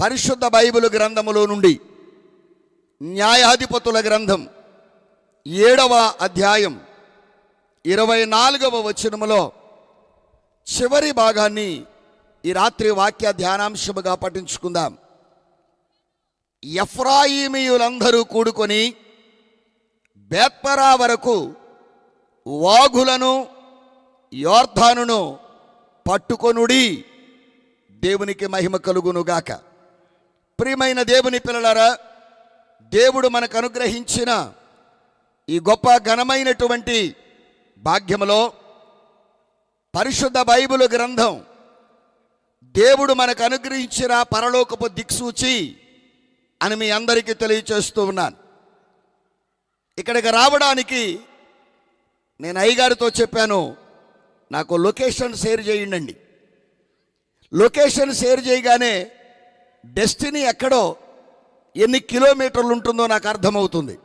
పరిశుద్ధ బైబిల్ గ్రంథములో నుండి న్యాయాధిపతుల గ్రంథం 7వ అధ్యాయం 24వ వచనములో చివరి భాగాన్ని ఈ రాత్రి వాక్య ధ్యానాంశముగా పఠించుకుందాం. ఎఫ్రాయిమీయులందరూ కూడుకొని బేత్పరా వరకు వాగులను యోర్దానును పట్టుకొనుడి, దేవునికి మహిమ కలుగునుగాక. ప్రియమైన దేవుని పిల్లలారా, దేవుడు మనకు అనుగ్రహించిన ఈ గొప్ప ఘనమైనటువంటి భాగ్యములో పరిశుద్ధ బైబిల్ గ్రంథం దేవుడు మనకు అనుగ్రహించిన పరలోకపు దిక్సూచి అని మీ అందరికీ తెలియచేస్తూ ఉన్నాను. ఇక్కడికి రావడానికి నేను అయ్యగారితో చెప్పాను, నాకు లొకేషన్ షేర్ చేయండి. లొకేషన్ షేర్ చేయగానే డెస్టినీ ఎక్కడో ఎన్ని కిలోమీటర్లు ఉంటుందో నాకు అర్థమవుతుంది.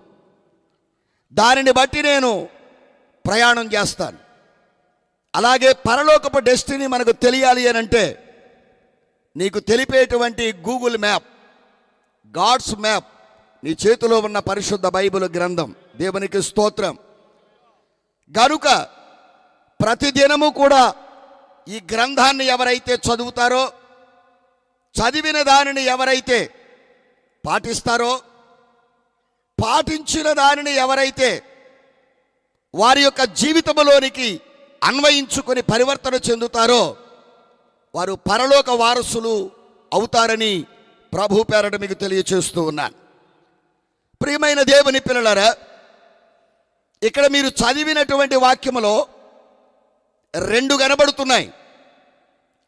దానిని బట్టి నేను ప్రయాణం చేస్తాను. అలాగే పరలోకపు డెస్టినీ మనకు తెలియాలి అని అంటే నీకు తెలిపేటువంటి గూగుల్ మ్యాప్, గాడ్స్ మ్యాప్, నీ చేతిలో ఉన్న పరిశుద్ధ బైబిల్ గ్రంథం. దేవునికి స్తోత్రం. గనుక ప్రతిదినము కూడా ఈ గ్రంథాన్ని ఎవరైతే చదువుతారో, చదివిన దానిని ఎవరైతే పాటిస్తారో, పాటించిన దానిని ఎవరైతే వారి యొక్క జీవితంలోనికి అన్వయించుకొని పరివర్తన చెందుతారో వారు పరలోక వారసులు అవుతారని ప్రభు పేరట మీకు తెలియచేస్తూ ఉన్నాను. ప్రియమైన దేవుని పిల్లలారా, ఇక్కడ మీరు చదివినటువంటి వాక్యములో 2 కనబడుతున్నాయి.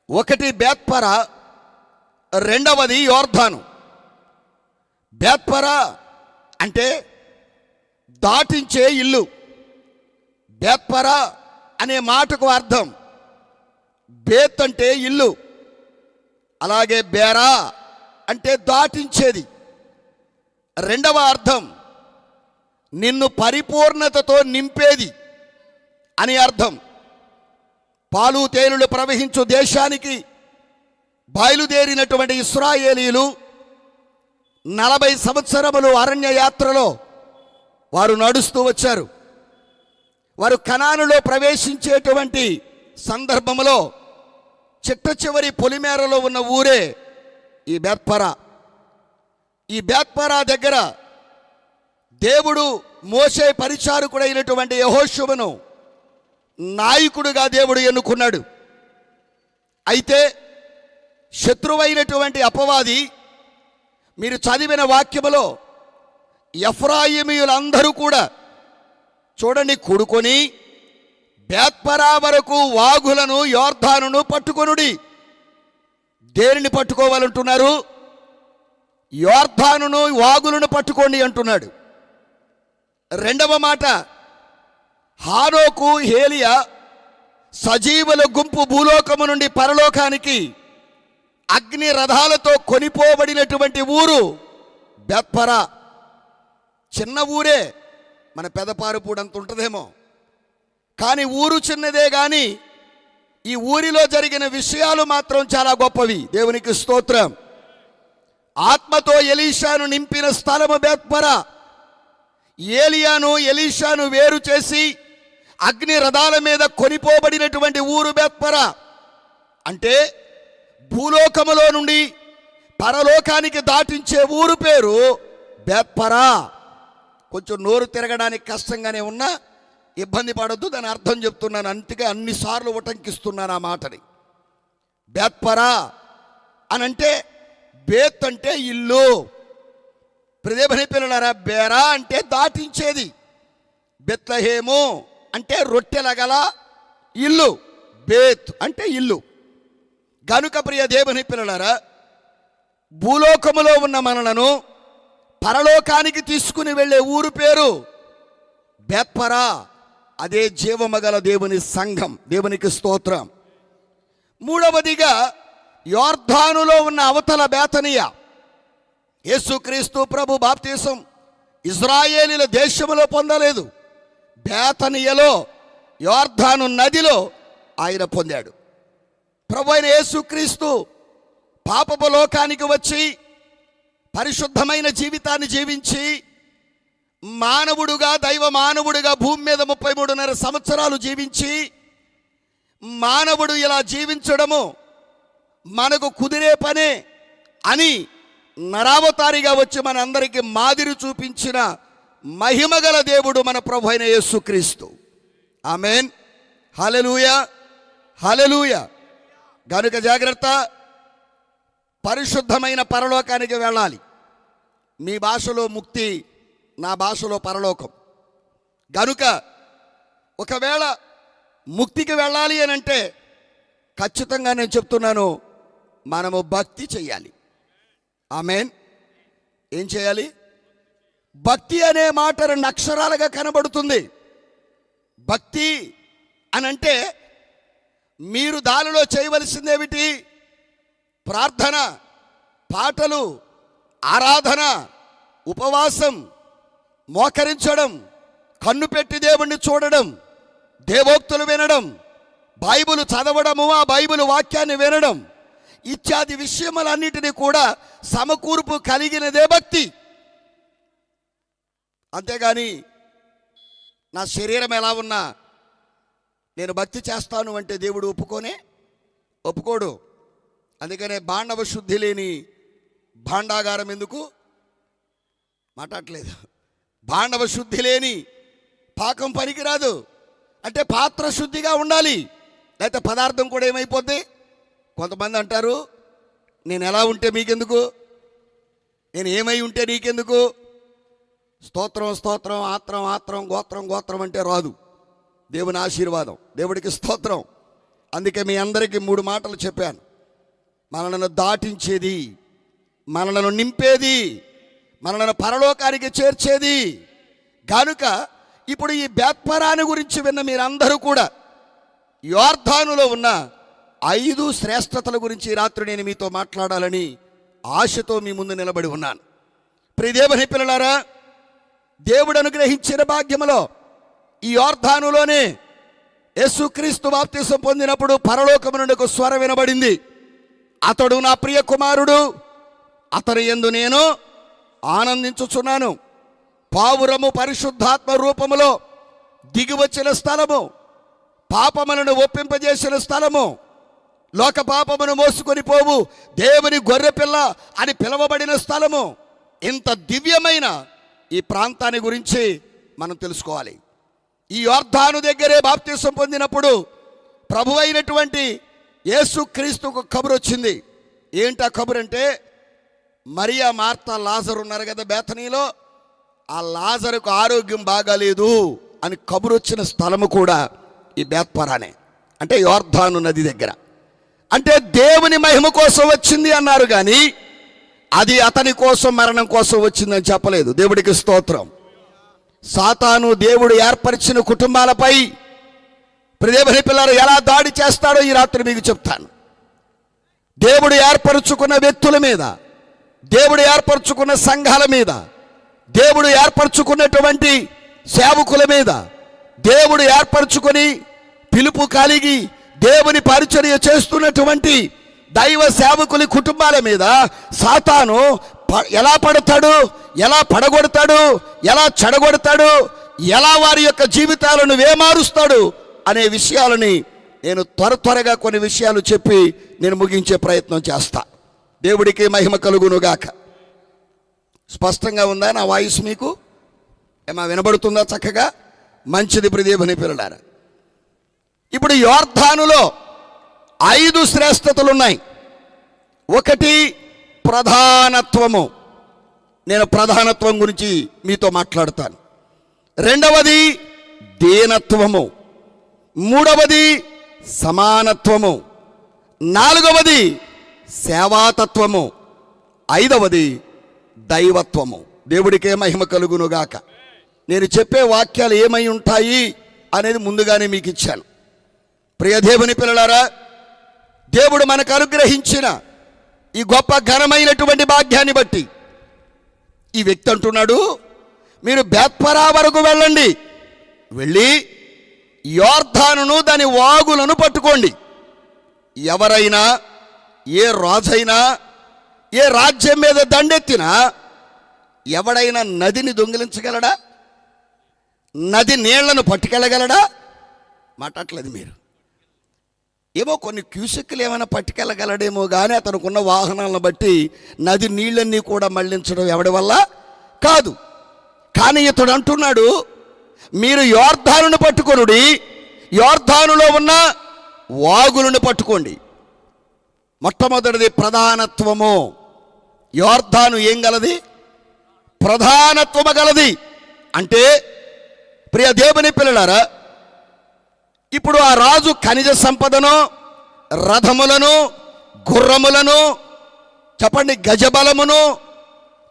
ఒకటి బేత్పరా, రెండవది యోర్దాను. బేత్పరా అంటే దాటించే ఇల్లు. బేత్పరా అనే మాటకు అర్థం బేత్ అంటే ఇల్లు, అలాగే బేరా అంటే దాటించేది. రెండవ అర్థం నిన్ను పరిపూర్ణతతో నింపేది అని అర్థం. పాలు తేనెలు ప్రవహించు దేశానికి బయలుదేరినటువంటి ఇశ్రాయేలీయులు 40 సంవత్సరములు అరణ్య యాత్రలో వారు నడుస్తూ వచ్చారు. వారు కనానులో ప్రవేశించేటువంటి సందర్భంలో చిట్ట చివరి పొలిమేరలో ఉన్న ఊరే ఈ బేత్పరా. ఈ బేత్పరా దగ్గర దేవుడు మోషే పరిచారకుడైనటువంటి యెహోషువను నాయకుడుగా దేవుడు ఎన్నుకున్నాడు. అయితే శత్రువైనటువంటి అపవాది మీరు చదివిన వాక్యములో ఎఫ్రాయిమీయులందరూ కూడా చూడండి కూడుకొని బేత్పరా వరకు వాగులను యోర్దానును పట్టుకొనుడి. దేనిని పట్టుకోవాలంటున్నారు? యోర్దానును వాగులను పట్టుకోండి అంటున్నాడు. రెండవ మాట, హానోకు హేలియా సజీవుల గుంపు భూలోకము నుండి పరలోకానికి అగ్ని రథాలతో కొనిపోబడినటువంటి ఊరు బేత్పరా. చిన్న ఊరే, మన పెదపారుపూడంత ఉంటుందేమో, కానీ ఊరు చిన్నదే. కానీ ఈ ఊరిలో జరిగిన విషయాలు మాత్రం చాలా గొప్పవి. దేవునికి స్తోత్రం. ఆత్మతో ఎలీషాను నింపిన స్థలము బేత్పరా. ఏలియాను ఎలీషాను వేరు చేసి అగ్ని రథాల మీద కొనిపోబడినటువంటి ఊరు బేత్పరా. అంటే భూలోకములో నుండి పరలోకానికి దాటించే ఊరు పేరు బేత్పరా. కొంచెం నోరు తిరగడానికి కష్టంగానే ఉన్నా ఇబ్బంది పడొద్దు, దాని అర్థం చెప్తున్నాను. అందుకే అన్నిసార్లు ఉటంకిస్తున్నాను ఆ మాటని. బేత్పరా అని అంటే బేత్ అంటే ఇల్లు. ప్రదేభని పిల్లలారా, బేరా అంటే దాటించేది. బెత్లహేము అంటే రొట్టెలగల ఇల్లు. బేత్ అంటే ఇల్లు. గనుక ప్రియ దేవుని పిల్లలారా, భూలోకములో ఉన్న మనలను పరలోకానికి తీసుకుని వెళ్ళే ఊరు పేరు బేత్పరా. అదే జీవమగల దేవుని సంఘం. దేవునికి స్తోత్రం. మూడవదిగా యోర్దానులో ఉన్న అవతల బేతనియ. యేసుక్రీస్తు ప్రభు బాప్తీసం ఇజ్రాయేలీల దేశములో పొందలేదు, బేతనియలో యోర్దాను నదిలో ఆయన పొందాడు. ప్రభు అయిన యేసుక్రీస్తు పాపపు లోకానికి వచ్చి పరిశుద్ధమైన జీవితాన్ని జీవించి మానవుడుగా, దైవ మానవుడుగా భూమి మీద 33.5 సంవత్సరాలు జీవించి, మానవుడు ఇలా జీవించడము మనకు కుదిరే పనే అని నరావతారిగా వచ్చి మనందరికీ మాదిరి చూపించిన మహిమగల దేవుడు మన ప్రభు అయిన యేసుక్రీస్తు. ఆమేన్. హల్లెలూయా, హల్లెలూయా. గనుక జాగ్రత్త, పరిశుద్ధమైన పరలోకానికి వెళ్ళాలి. మీ భాషలో ముక్తి, నా భాషలో పరలోకం. గనుక ఒకవేళ ముక్తికి వెళ్ళాలి అని అంటే ఖచ్చితంగా నేను చెప్తున్నాను, మనము భక్తి చెయ్యాలి. ఆమేన్. ఏం చేయాలి? భక్తి అనే మాట 2 అక్షరాలుగా కనబడుతుంది. భక్తి అనంటే మీరు దానిలో చేయవలసిందేమిటి? ప్రార్థన, పాటలు, ఆరాధన, ఉపవాసం, మోకరించడం, కన్ను పెట్టి దేవుణ్ణి చూడడం, దేవోక్తులు వినడం, బైబిల్ చదవడము, ఆ బైబిల్ వాక్యాన్ని వినడం ఇత్యాది విషయములన్నిటినీ కూడా సమకూర్పు కలిగినదే భక్తి. అంతేగాని నా శరీరం ఎలా ఉన్నా నేను భక్తి చేస్తాను అంటే దేవుడు ఒప్పుకోడు. అందుకనే బాండవ శుద్ధి లేని భాండాగారం ఎందుకు మాట్లాడలేదు. బాండవ శుద్ధి లేని పాకం పనికిరాదు. అంటే పాత్ర శుద్ధిగా ఉండాలి, లేకపోతే పదార్థం కూడా ఏమైపోద్ది. కొంతమంది అంటారు, నేను ఎలా ఉంటే మీకెందుకు, నేను ఏమై ఉంటే నీకెందుకు. స్తోత్రం స్తోత్రం, ఆత్రం ఆత్రం, గోత్రం గోత్రం అంటే రాదు. దేవుని ఆశీర్వాదం, దేవుడికి స్తోత్రం. అందుకే మీ అందరికీ 3 మాటలు చెప్పాను. మనలను దాటించేది, మనలను నింపేది, మనలను పరలోకానికి చేర్చేది. కనుక ఇప్పుడు ఈ బేత్పరాని గురించి విన్న మీరందరూ కూడా యోర్దానులో ఉన్న 5 శ్రేష్టతల గురించి ఈ రాత్రి నేను మీతో మాట్లాడాలని ఆశతో మీ ముందు నిలబడి ఉన్నాను. ప్రియ దేవుని పిల్లలారా, దేవుడు అనుగ్రహించిన భాగ్యములో ఈ యోర్దానులోనే యేసుక్రీస్తు బాప్తిసం పొందినప్పుడు పరలోకము నుండి ఒక స్వరం వినబడింది. అతడు నా ప్రియ కుమారుడు, అతని యందు నేను ఆనందించుచున్నాను. పావురము పరిశుద్ధాత్మ రూపములో దిగివచ్చిన స్థలము, పాపములను ఒప్పింపజేసిన స్థలము, లోక పాపమును మోసుకొని పోవు దేవుని గొర్రెపిల్ల అని పిలువబడిన స్థలము. ఇంత దివ్యమైన ఈ ప్రాంతాన్ని గురించి మనం తెలుసుకోవాలి. ఈ యోర్దాను దగ్గరే బాప్తిసం పొందినప్పుడు ప్రభు అయినటువంటి యేసుక్రీస్తుకు కబురు వచ్చింది. ఏంటి ఆ కబురు అంటే, మరియా, మార్తా, లాజరు ఉన్నారు కదా బేతనీలో, ఆ లాజరుకు ఆరోగ్యం బాగాలేదు అని కబురు వచ్చిన స్థలము కూడా ఈ బేత్పరానే, అంటే యోర్దాను నది దగ్గర. అంటే దేవుని మహిమ కోసం వచ్చింది అన్నారు, కానీ అది అతని కోసం, మరణం కోసం వచ్చిందని చెప్పలేదు. దేవుడికి స్తోత్రం. సాతాను దేవుడు ఏర్పరిచిన కుటుంబాలపై దేవుని పిల్లలు ఎలా దాడి చేస్తాడో ఈ రాత్రి మీకు చెప్తాను. దేవుడు ఏర్పరచుకున్న వ్యక్తుల మీద, దేవుడు ఏర్పరచుకున్న సంఘాల మీద, దేవుడు ఏర్పరచుకున్నటువంటి సేవకుల మీద, దేవుడు ఏర్పరచుకొని పిలుపు కలిగి దేవుని పరిచర్య చేస్తున్నటువంటి దైవ సేవకుల కుటుంబాల మీద సాతాను ఎలా పడతాడు, ఎలా పడగొడతాడు, ఎలా చెడగొడతాడు, ఎలా వారి యొక్క జీవితాలను వేమారుస్తాడు అనే విషయాలని నేను త్వరగా కొన్ని విషయాలు చెప్పి నేను ముగించే ప్రయత్నం చేస్తా. దేవుడికి మహిమ కలుగునుగాక. స్పష్టంగా ఉందా నా వాయిస్? మీకు ఏమా వినబడుతుందా చక్కగా? మంచిది ప్రియదేవుని పిల్లలారా. ఇప్పుడు యోర్దానులో 5 శ్రేష్టతలు ఉన్నాయి. ఒకటి ప్రధానత్వము. నేను ప్రధానత్వం గురించి మీతో మాట్లాడతాను. రెండవది దీనత్వము. మూడవది సమానత్వము. నాలుగవది సేవాతత్వము. ఐదవది దైవత్వము. దేవుడికే మహిమ కలుగునుగాక. నేను చెప్పే వాక్యాలు ఏమై ఉంటాయి అనేది ముందుగానే మీకు ఇచ్చాను. ప్రియ దేవుని పిల్లలారా, దేవుడు మనకు అనుగ్రహించిన ఈ గొప్ప ఘనమైనటువంటి భాగ్యాన్ని బట్టి ఈ వ్యక్తి అంటున్నాడు, మీరు బేత్పరా వరకు వెళ్ళండి, వెళ్ళి యోర్దానును దాని వాగులను పట్టుకోండి. ఎవరైనా, ఏ రాజైనా, ఏ రాజ్యం మీద దండెత్తినా ఎవడైనా నదిని దొంగిలించగలడా? నది నీళ్లను పట్టుకెళ్ళగలడా? మాట్లాడలేదు మీరు. ఏమో కొన్ని క్యూసెక్కులు ఏమైనా పట్టుకెళ్ళగలడేమో కానీ అతనుకున్న వాహనాలను బట్టి నది నీళ్ళన్నీ కూడా మళ్లించడం ఎవడి వల్ల కాదు. కానీ ఇతడు అంటున్నాడు, మీరు యోర్దానును పట్టుకొనుడి, యోర్దానులో ఉన్న వాగులను పట్టుకోండి. మొట్టమొదటిది ప్రధానత్వము. యోర్దాను ఏం గలది? ప్రధానత్వము గలది. అంటే ప్రియ దేవుని పిల్లలారా, ఇప్పుడు ఆ రాజు ఖనిజ సంపదను, రథములను, గుర్రములను, చెప్పండి, గజబలమును,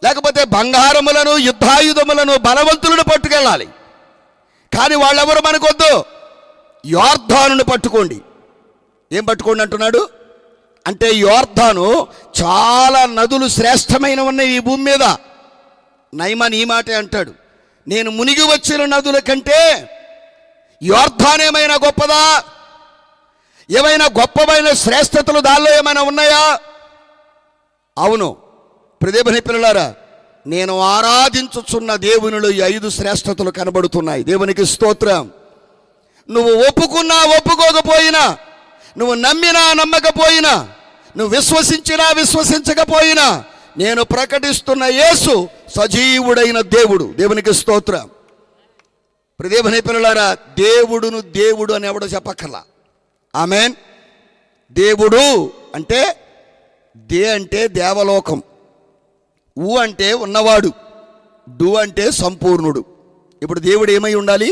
లేకపోతే బంగారములను, యుద్ధాయుధములను, బలవంతులను పట్టుకెళ్ళాలి. కానీ వాళ్ళెవరు మనకొద్దు. యోర్దానుని పట్టుకోండి. ఏం పట్టుకోండి అంటున్నాడు? అంటే యోర్దాను చాలా నదులు శ్రేష్టమైన ఉన్నాయి ఈ భూమి మీద. నయమాన్ ఈ మాటే అంటాడు, నేను మునిగి వచ్చిన నదుల కంటే యోర్దాను ఏమైనా గొప్పదా? ఏమైనా గొప్పమైన శ్రేష్టతలు దానిలో ఏమైనా ఉన్నాయా? అవును. ప్రియదేవుని పిల్లలారా, నేను ఆరాధించుచున్న దేవునిలో ఈ 5 శ్రేష్టతలు కనబడుతున్నాయి. దేవునికి స్తోత్రం. నువ్వు ఒప్పుకున్నా ఒప్పుకోకపోయినా, నువ్వు నమ్మినా నమ్మకపోయినా, నువ్వు విశ్వసించినా విశ్వసించకపోయినా, నేను ప్రకటిస్తున్న యేసు సజీవుడైన దేవుడు. దేవునికి స్తోత్రం. ప్రియదేవుని పిల్లలారా, దేవుడును దేవుడు అని ఎవడో చెప్పక్కర్లా. ఆమేన్. దేవుడు అంటే అంటే దేవలోకం, ఊ అంటే ఉన్నవాడు, డు అంటే సంపూర్ణుడు. ఇప్పుడు దేవుడు ఏమై ఉండాలి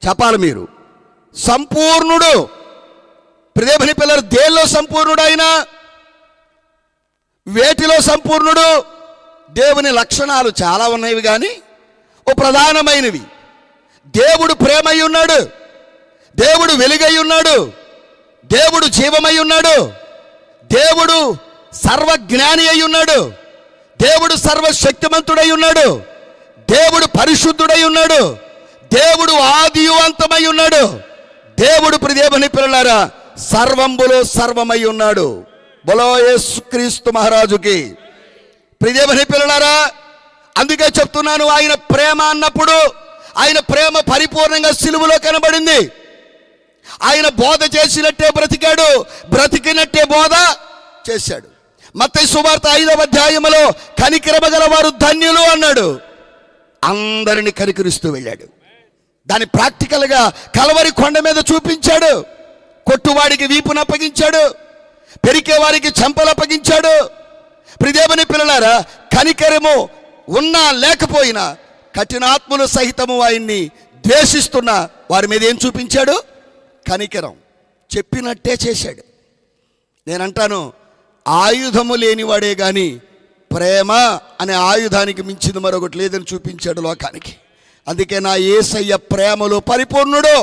చెప్పాలి మీరు? సంపూర్ణుడు. ప్రియదేవుని పిల్లలు, దేనిలో సంపూర్ణుడు? ఆయన వేటిలో సంపూర్ణుడు? దేవుని లక్షణాలు చాలా ఉన్నవి కానీ ఓ ప్రధానమైనవి. దేవుడు ప్రేమై ఉన్నాడు, దేవుడు వెలుగై ఉన్నాడు, దేవుడు జీవమై ఉన్నాడు, దేవుడు సర్వజ్ఞాని అయి ఉన్నాడు, దేవుడు సర్వశక్తిమంతుడై ఉన్నాడు, దేవుడు పరిశుద్ధుడై ఉన్నాడు, దేవుడు ఆదియువంతమై ఉన్నాడు. దేవుడు ప్రియదేవుని పిల్లలారా సర్వంబులో సర్వమై ఉన్నాడు. బలో యేసుక్రీస్తు మహారాజుకి. ప్రియదేవుని పిల్లలారా, అందుకే చెప్తున్నాను, ఆయన ప్రేమ అన్నప్పుడు ఆయన ప్రేమ పరిపూర్ణంగా సిలువలో కనబడింది. ఆయన బోధ చేసినట్టే బ్రతికాడు, బ్రతికినట్టే బోధ చేశాడు. మత్తయి సువార్త 5వ అధ్యాయములో కనికరమ గల వారు ధన్యులు అన్నాడు. అందరిని కనికరిస్తూ వెళ్ళాడు. దాన్ని ప్రాక్టికల్గా కలవరి కొండ మీద చూపించాడు. కొట్టువాడికి వీపును అప్పగించాడు, పెరికే వారికి చెంపలు అప్పగించాడు. ప్రియదేవుని పిల్లలారా, కనికరము ఉన్నా లేకపోయినా కఠినాత్ములు సహితము ఆయన్ని ద్వేషిస్తున్న వారి మీద ఏం చూపించాడు? కనికరం. చెప్పినట్టే చేశాడు. నేనంటాను, ఆయుధము లేనివాడే కానీ ప్రేమ అనే ఆయుధానికి మించింది మరొకటి లేదని చూపించాడు లోకానికి. అందుకే నా యేసయ్య ప్రేమలో పరిపూర్ణుడు.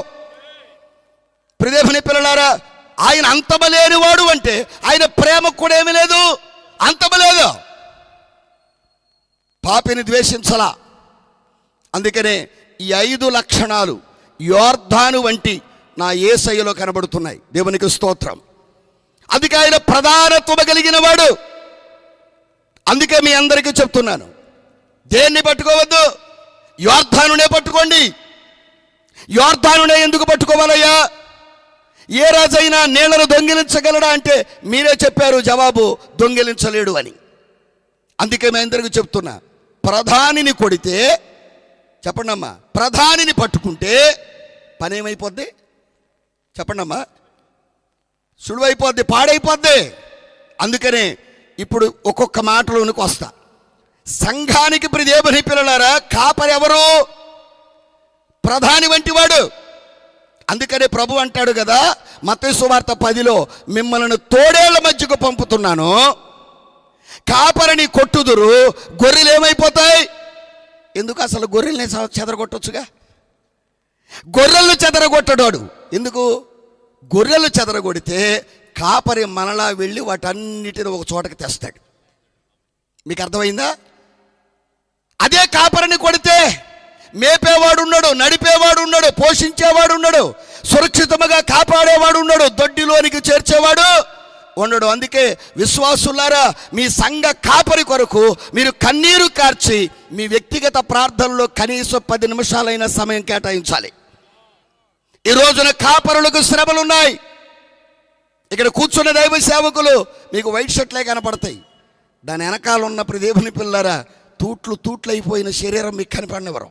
ప్రియదేవుని పిల్లలారా, ఆయన అంతము లేనివాడు అంటే ఆయన ప్రేమకు కూడా ఏమీ లేదు, అంతము లేదు. పాపిని ద్వేషించలా. అందుకనే ఈ 5 లక్షణాలు యోర్దాను వంటి నా యేసయ్యలో కనబడుతున్నాయి. దేవునికి స్తోత్రం. అందుకే ఆయన ప్రధానత్వం కలిగిన వాడు. అందుకే మీ అందరికీ చెప్తున్నాను, దేన్ని పట్టుకోవద్దు, యోర్దానునే పట్టుకోండి. యోర్దానునే ఎందుకు పట్టుకోవాలయ్యా? ఏ రాజైనా నీళ్లను దొంగిలించగలడా అంటే మీరే చెప్పారు జవాబు, దొంగిలించలేడు అని. అందుకే మీ అందరికీ చెప్తున్నా, ప్రధానిని కొడితే, చెప్పండి అమ్మా, ప్రధానిని పట్టుకుంటే పని ఏమైపోద్ది? చెప్పండి అమ్మా, సులువైపోద్ది, పాడైపోద్ది. అందుకనే ఇప్పుడు ఒక్కొక్క మాటలోనికి వస్తా. సంఘానికి ప్రియదేవుని పిల్లలారా కాపరి ఎవరు? ప్రధాని వంటి వాడు. అందుకనే ప్రభు అంటాడు కదా మత్తయి సువార్త 10లో, మిమ్మల్ని తోడేళ్ల మధ్యకు పంపుతున్నాను, కాపరిని కొట్టుదురు, గొర్రెలు ఏమైపోతాయి? ఎందుకు? అసలు గొర్రెల్ని చెదరగొట్టొచ్చుగా. గొర్రెలను చెదరగొట్టడాడు ఎందుకు? గొర్రెలు చెదరగొడితే కాపరి మనలా వెళ్ళి వాటన్నిటిని ఒక చోటకి తెస్తాడు. మీకు అర్థమైందా? అదే కాపరిని కొడితే మేపేవాడు ఉన్నాడు, నడిపేవాడు ఉన్నాడు, పోషించేవాడు ఉన్నాడు, సురక్షితంగా కాపాడేవాడు ఉన్నాడు, దొడ్డిలోనికి చేర్చేవాడు ఉండడు. అందుకే విశ్వాసులారా, మీ సంఘ కాపరి కొరకు మీరు కన్నీరు కార్చి మీ వ్యక్తిగత ప్రార్థనలో కనీసం 10 నిమిషాలైన సమయం కేటాయించాలి. ఈ రోజున కాపరులకు శ్రమలు ఉన్నాయి. ఇక్కడ కూర్చున్న దైవ సేవకులు మీకు వైట్ షర్ట్లే కనపడతాయి, దాని వెనకాల ఉన్న దేవుని పిల్లరా తూట్లు అయిపోయిన శరీరం మీకు కనపడనివ్వరు.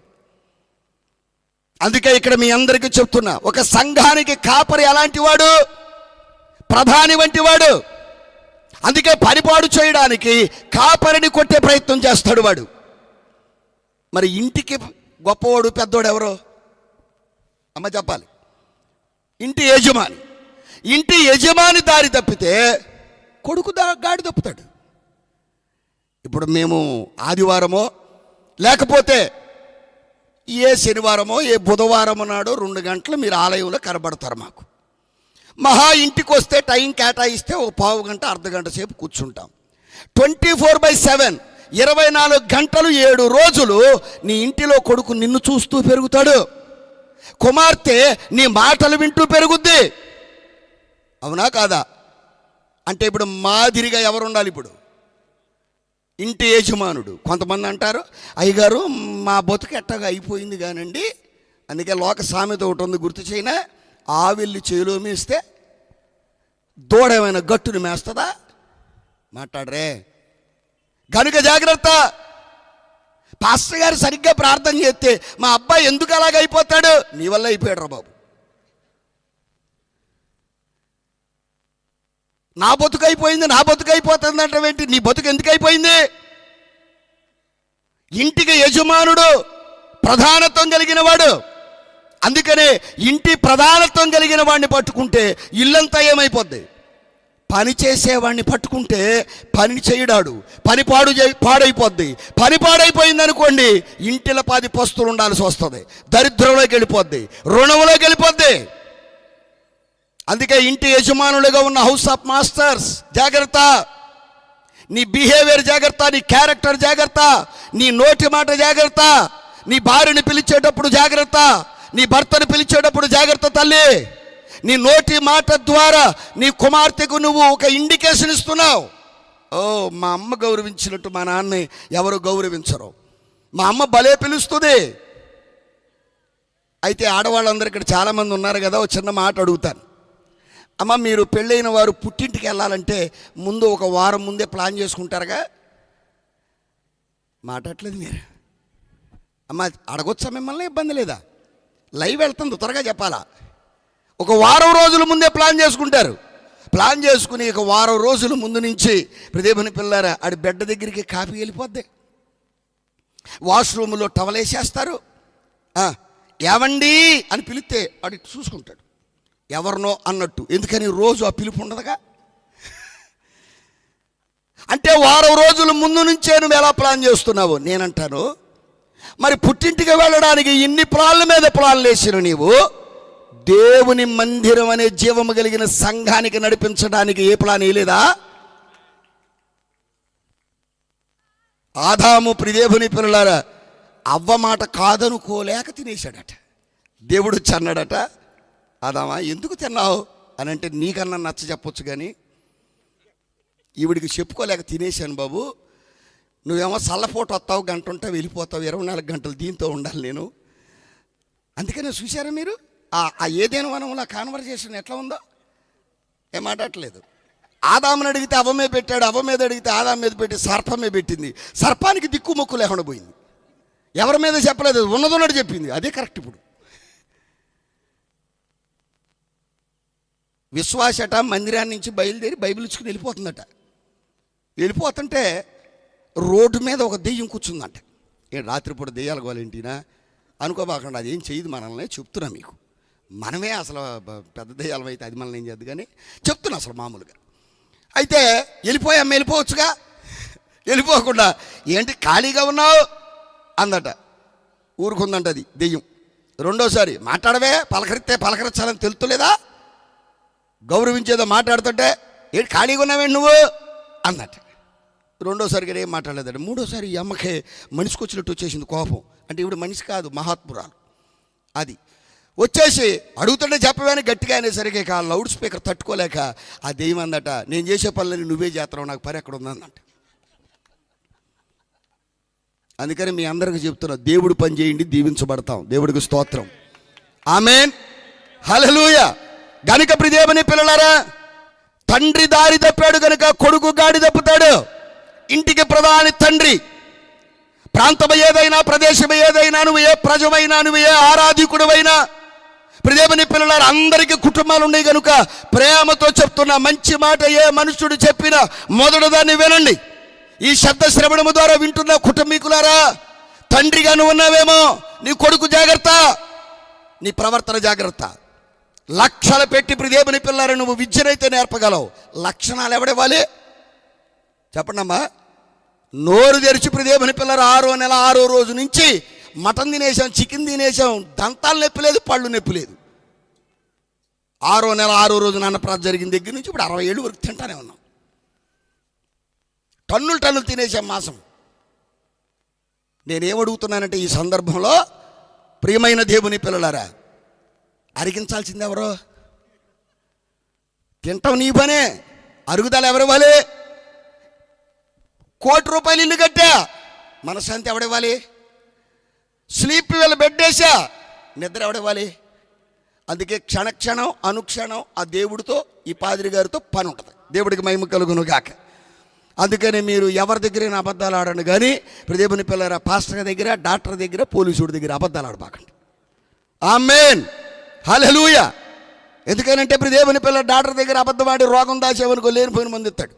అందుకే ఇక్కడ మీ అందరికీ చెప్తున్నా, ఒక సంఘానికి కాపరి అలాంటి వాడు, ప్రధాని వంటి వాడు. అందుకే పరిపాడు చేయడానికి కాపరిని కొట్టే ప్రయత్నం చేస్తాడు వాడు. మరి ఇంటికి గొప్పవాడు పెద్దవాడు ఎవరో అమ్మ చెప్పాలి? ఇంటి యజమాని. ఇంటి యజమాని దారి తప్పితే కొడుకు గాడి తప్పుతాడు. ఇప్పుడు మేము ఆదివారమో లేకపోతే ఏ శనివారమో ఏ బుధవారమో నాడు 2 గంటలు మీరు ఆలయంలో కనబడతారు. మాకు మహా ఇంటికి వస్తే టైం కేటాయిస్తే ఒక పావు గంట అర్ధగంట సేపు కూర్చుంటాం. 24/7 24 గంటలు 7 రోజులు నీ ఇంటిలో కొడుకు నిన్ను చూస్తూ పెరుగుతాడు, కుమార్తె నీ మాటలు వింటూ పెరుగుద్ది. అవునా కాదా? అంటే ఇప్పుడు మాదిరిగా ఎవరు ఉండాలి? ఇప్పుడు ఇంటి యజమానుడు. కొంతమంది అంటారు, అయ్యగారు మా బతుకు ఎట్టగా అయిపోయింది కానండి, అందుకే లోక సామెత ఒకటి ఉంది, గుర్తు చేయనా, ఆవిల్లి చేలో మేస్తే దూడమైన గట్టును మేస్తుందా? మాట్లాడరే. కనుక జాగ్రత్త. పాస్టర్ గారు సరిగ్గా ప్రార్థన చేస్తే మా అబ్బాయి ఎందుకు అలాగైపోతాడు? నీ వల్ల అయిపోయాడు రా బాబు. నా బతుకు అయిపోతుంది అంటే నీ బతుకు ఎందుకు అయిపోయింది? ఇంటికి యజమానుడు, ప్రధానత్వం కలిగిన వాడు. అందుకనే ఇంటి ప్రధానత్వం కలిగిన వాడిని పట్టుకుంటే ఇల్లంతా ఏమైపోద్ది? పని చేసేవాడిని పట్టుకుంటే పని చేయడాడు, పని పాడైపోద్ది. పని పాడైపోయింది అనుకోండి, ఇంటిలో 10 పస్తులు ఉండాల్సి వస్తుంది, దరిద్రంలోకి వెళ్ళిపోద్ది, రుణంలోకి వెళ్ళిపోద్ది. అందుకే ఇంటి యజమానులుగా ఉన్న హౌస్ ఆఫ్ మాస్టర్స్ జాగ్రత్త. నీ బిహేవియర్ జాగ్రత్త, నీ క్యారెక్టర్ జాగ్రత్త, నీ నోటి మాట జాగ్రత్త, నీ భార్యని పిలిచేటప్పుడు జాగ్రత్త, నీ భర్తను పిలిచేటప్పుడు జాగ్రత్త తల్లి. నీ నోటి మాట ద్వారా నీ కుమార్తెకు నువ్వు ఒక ఇండికేషన్ ఇస్తున్నావు. ఓ, మా అమ్మ గౌరవించినట్టు మా నాన్నని ఎవరు గౌరవించరు, మా అమ్మ భలే పిలుస్తుంది. అయితే ఆడవాళ్ళందరూ ఇక్కడ చాలామంది ఉన్నారు కదా, ఒక చిన్న మాట అడుగుతాను. అమ్మ, మీరు పెళ్ళైన వారు పుట్టింటికి వెళ్ళాలంటే ముందు ఒక వారం ముందే ప్లాన్ చేసుకుంటారుగా? మాట్లాడలేదు మీరు. అమ్మ అడగొచ్చా మిమ్మల్ని? ఇబ్బంది లేదా? లైవ్ వెళ్తుంది, త్వరగా చెప్పాలా? ఒక వారం రోజుల ముందే ప్లాన్ చేసుకుంటారు. ప్లాన్ చేసుకుని ఒక వారం రోజుల ముందు నుంచి ప్రదేభని పిల్లారా ఆడి బెడ్ దగ్గరికి కాఫీ వెళ్ళిపోద్ది, వాష్రూమ్లో టవల్ వేసేస్తారు. ఏవండి అని పిలిస్తే వాడి చూసుకుంటాడు, ఎవరినో అన్నట్టు. ఎందుకని? రోజు ఆ పిలుపు ఉండదుగా. అంటే వారం రోజుల ముందు నుంచే నువ్వు ఎలా ప్లాన్ చేస్తున్నావు? నేనంటాను, మరి పుట్టింటికి వెళ్ళడానికి ఇన్ని ప్లాన్ల మీద ప్లాన్లు వేసిన నీవు దేవుని మందిరం అనే జీవము కలిగిన సంఘానికి నడిపించడానికి ఏ ప్లాన్ వేయలేదా? ఆదాము ప్రిదేవుని పిల్లలారా అవ్వ మాట కాదనుకోలేక తినేశాడట. దేవుడు చన్నాడట, ఆదామా ఎందుకు తిన్నావు అని అంటే, నీకన్నా నచ్చ చెప్పొచ్చు కానీ ఈవిడికి చెప్పుకోలేక తినేశాను బాబు. నువ్వేమో సల్లపోటు వస్తావు, గంట ఉంటావు, వెళ్ళిపోతావు, 24 గంటలు దీంతో ఉండాలి నేను. అందుకనే చూశారా మీరు ఆ ఏదైనా వనంలో కాన్వర్జేషన్ ఎట్లా ఉందో? ఏం మాట్లాడట్లేదు. ఆదాముని అడిగితే అవ్వ మీద పెట్టాడు, అవ్వ మీద అడిగితే ఆదాము మీద పెట్టి సర్పమే పెట్టింది. సర్పానికి దిక్కు మొక్కు లేకుండా పోయింది, ఎవరి మీద చెప్పలేదు, ఉన్నదన్నట్టు చెప్పింది. అదే కరెక్ట్. ఇప్పుడు విశ్వాసట మందిరాన్ని నుంచి బయలుదేరి బైబిల్ ఇచ్చుకుని వెళ్ళిపోతుందట. వెళ్ళిపోతుంటే రోడ్డు మీద ఒక దెయ్యం కూర్చుందంట. రాత్రిపూట దెయ్యాలు గోలేంటినా అనుకోబాకుండా, అది ఏం చేయదు మనల్ని, చెప్తున్నా మీకు. మనమే అసలు పెద్ద దెయ్యాలం అయితే అది మనల్ని ఏం చేయదు కానీ చెప్తున్నా అసలు మామూలుగా. అయితే వెళ్ళిపోయాం, వెళ్ళిపోవచ్చుగా. వెళ్ళిపోకుండా ఏంటి ఖాళీగా ఉన్నావు అందట. ఊరుకుందంట అది దెయ్యం. రెండోసారి మాట్లాడవే, పలకరించాలని తెలుతులేదా? గౌరవించేదో మాట్లాడుతుంటే ఏంటి ఖాళీగా ఉన్నావే నువ్వు అందట. రెండోసారి ఏం మాట్లాడలేదండి. మూడోసారి ఈ అమ్మకే మనిషికి వచ్చినట్టు వచ్చేసింది కోపం. అంటే ఇప్పుడు మనిషి కాదు, మహాత్మురాలు. అది వచ్చేసి అడుగుతుంటే చెప్పగానే గట్టిగా అనేసరికి ఆ లౌడ్ స్పీకర్ తట్టుకోలేక ఆ దెయ్యం అందట, నేను చేసే పనులని నువ్వే చేస్తున్నావు, నాకు పని ఎక్కడ ఉందందంట. అందుకని మీ అందరికీ చెప్తున్నా, దేవుడు పని చేయండి, దీవించబడతాం. దేవుడికి స్తోత్రం. ఆమేన్, హల్లెలూయా. గనుక ప్రియదేవుని పిల్లలారా, తండ్రి దారి తప్పాడు గనుక కొడుకు గాడి తప్పుతాడు. ఇంటికి ప్రధాని తండ్రి. ప్రాంతం ఏదైనా, ప్రదేశం ఏదైనా, నువ్వు ఏ ప్రజమైనా, నువ్వు ఏ ఆరాధికుడివైనా, ప్రియదేవుని పిల్లలారా, అందరికీ కుటుంబాలు ఉన్నాయి కనుక ప్రేమతో చెప్తున్న మంచి మాట ఏ మనుషుడు చెప్పినా మొదట దాన్ని వినండి. ఈ శబ్ద శ్రవణము ద్వారా వింటున్న కుటుంబీకులారా, తండ్రిగా నువ్వు ఉన్నావేమో, నీ కొడుకు జాగ్రత్త, నీ ప్రవర్తన జాగ్రత్త. లక్షలు పెట్టి ప్రియదేవుని పిల్లారా నువ్వు విద్యనైతే నేర్పగలవు, లక్షణాలు ఎవడివ్వాలి చెప్పండి అమ్మా. నోరు తెరిచి ప్రియదేవుని పిల్లలు 6వ నెల 6వ రోజు నుంచి మటన్ తినేసాం, చికెన్ తినేసాం, దంతాలు నొప్పి లేదు, పళ్ళు నొప్పి లేదు. 6వ నెల 6వ రోజు అన్నప్రాసన జరిగిన దగ్గర నుంచి ఇప్పుడు 60 ఏళ్ళు వరకు తింటానే ఉన్నాం. టన్నులు తినేసాం మాసం. నేనేమడుగుతున్నానంటే ఈ సందర్భంలో ప్రియమైన దేవుని పిల్లలారా, అరిగించాల్సింది ఎవరో? తింటాం నీ పనే, అరుగుదల ఎవరు ఇవ్వాలి? ₹1,00,00,000 ఇల్లు కట్టా, మనశ్శాంతి ఎవడివ్వాలి? స్లీప్ వేళ బెడ్ వేసా, నిద్ర ఎవడివ్వాలి? అందుకే క్షణక్షణం అనుక్షణం ఆ దేవుడితో, ఈ పాదిరి గారితో పని ఉంటుంది. దేవుడికి మహిమ కలుగును గాక. అందుకని మీరు ఎవరి దగ్గరైనా అబద్ధాలు ఆడండి, కానీ దేవుని పిల్లరా పాస్టర్ దగ్గర, డాక్టర్ దగ్గర, పోలీసుడి దగ్గర అబద్ధాలు ఆడబాకండి. ఆమేన్, హల్లెలూయా. ఎందుకనంటే దేవుని పిల్ల డాక్టర్ దగ్గర అబద్ధం ఆడి రోగం దాచేవనుకో లేనిపోయిన మంది ఇస్తాడు.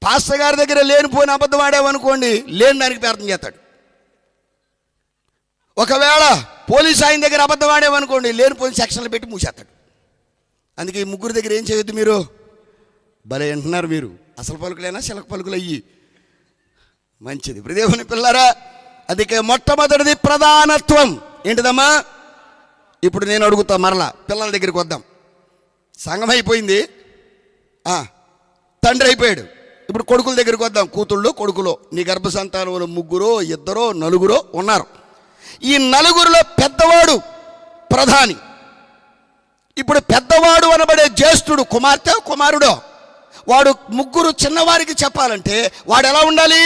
పాస్టర్ గారి దగ్గర లేనిపోయిన అబద్ధం ఆడావనుకోండి, లేని దానికి ప్రార్థన చేస్తాడు. ఒకవేళ పోలీసు ఆయన దగ్గర అబద్ధం ఆడావనుకోండి, లేనిపోయిన సెక్షన్లు పెట్టి మూసేస్తాడు. అందుకే ఈ ముగ్గురు దగ్గర ఏం చేయొద్దు. మీరు భలే అంటున్నారు, మీరు అసలు పలుకులైనా చిలక పలుకులు అయ్యి మంచిది దేవుని పిల్లరా. అందుకే మొట్టమొదటిది ప్రధానత్వం. ఏంటిదమ్మా? ఇప్పుడు నేను అడుగుతా, మరలా పిల్లల దగ్గరికి వద్దాం. సంఘం అయిపోయింది, తండ్రి అయిపోయాడు, ఇప్పుడు కొడుకుల దగ్గరికి వద్దాం. కూతుళ్ళు కొడుకులో నీ గర్భ సంతానంలో 3, 2, 4 ఉన్నారు. ఈ 4లో పెద్దవాడు ప్రధాని. ఇప్పుడు పెద్దవాడు అనబడే జ్యేష్ఠుడు కుమార్తె కుమారుడో, వాడు 3 చిన్నవారికి చెప్పాలంటే వాడు ఎలా ఉండాలి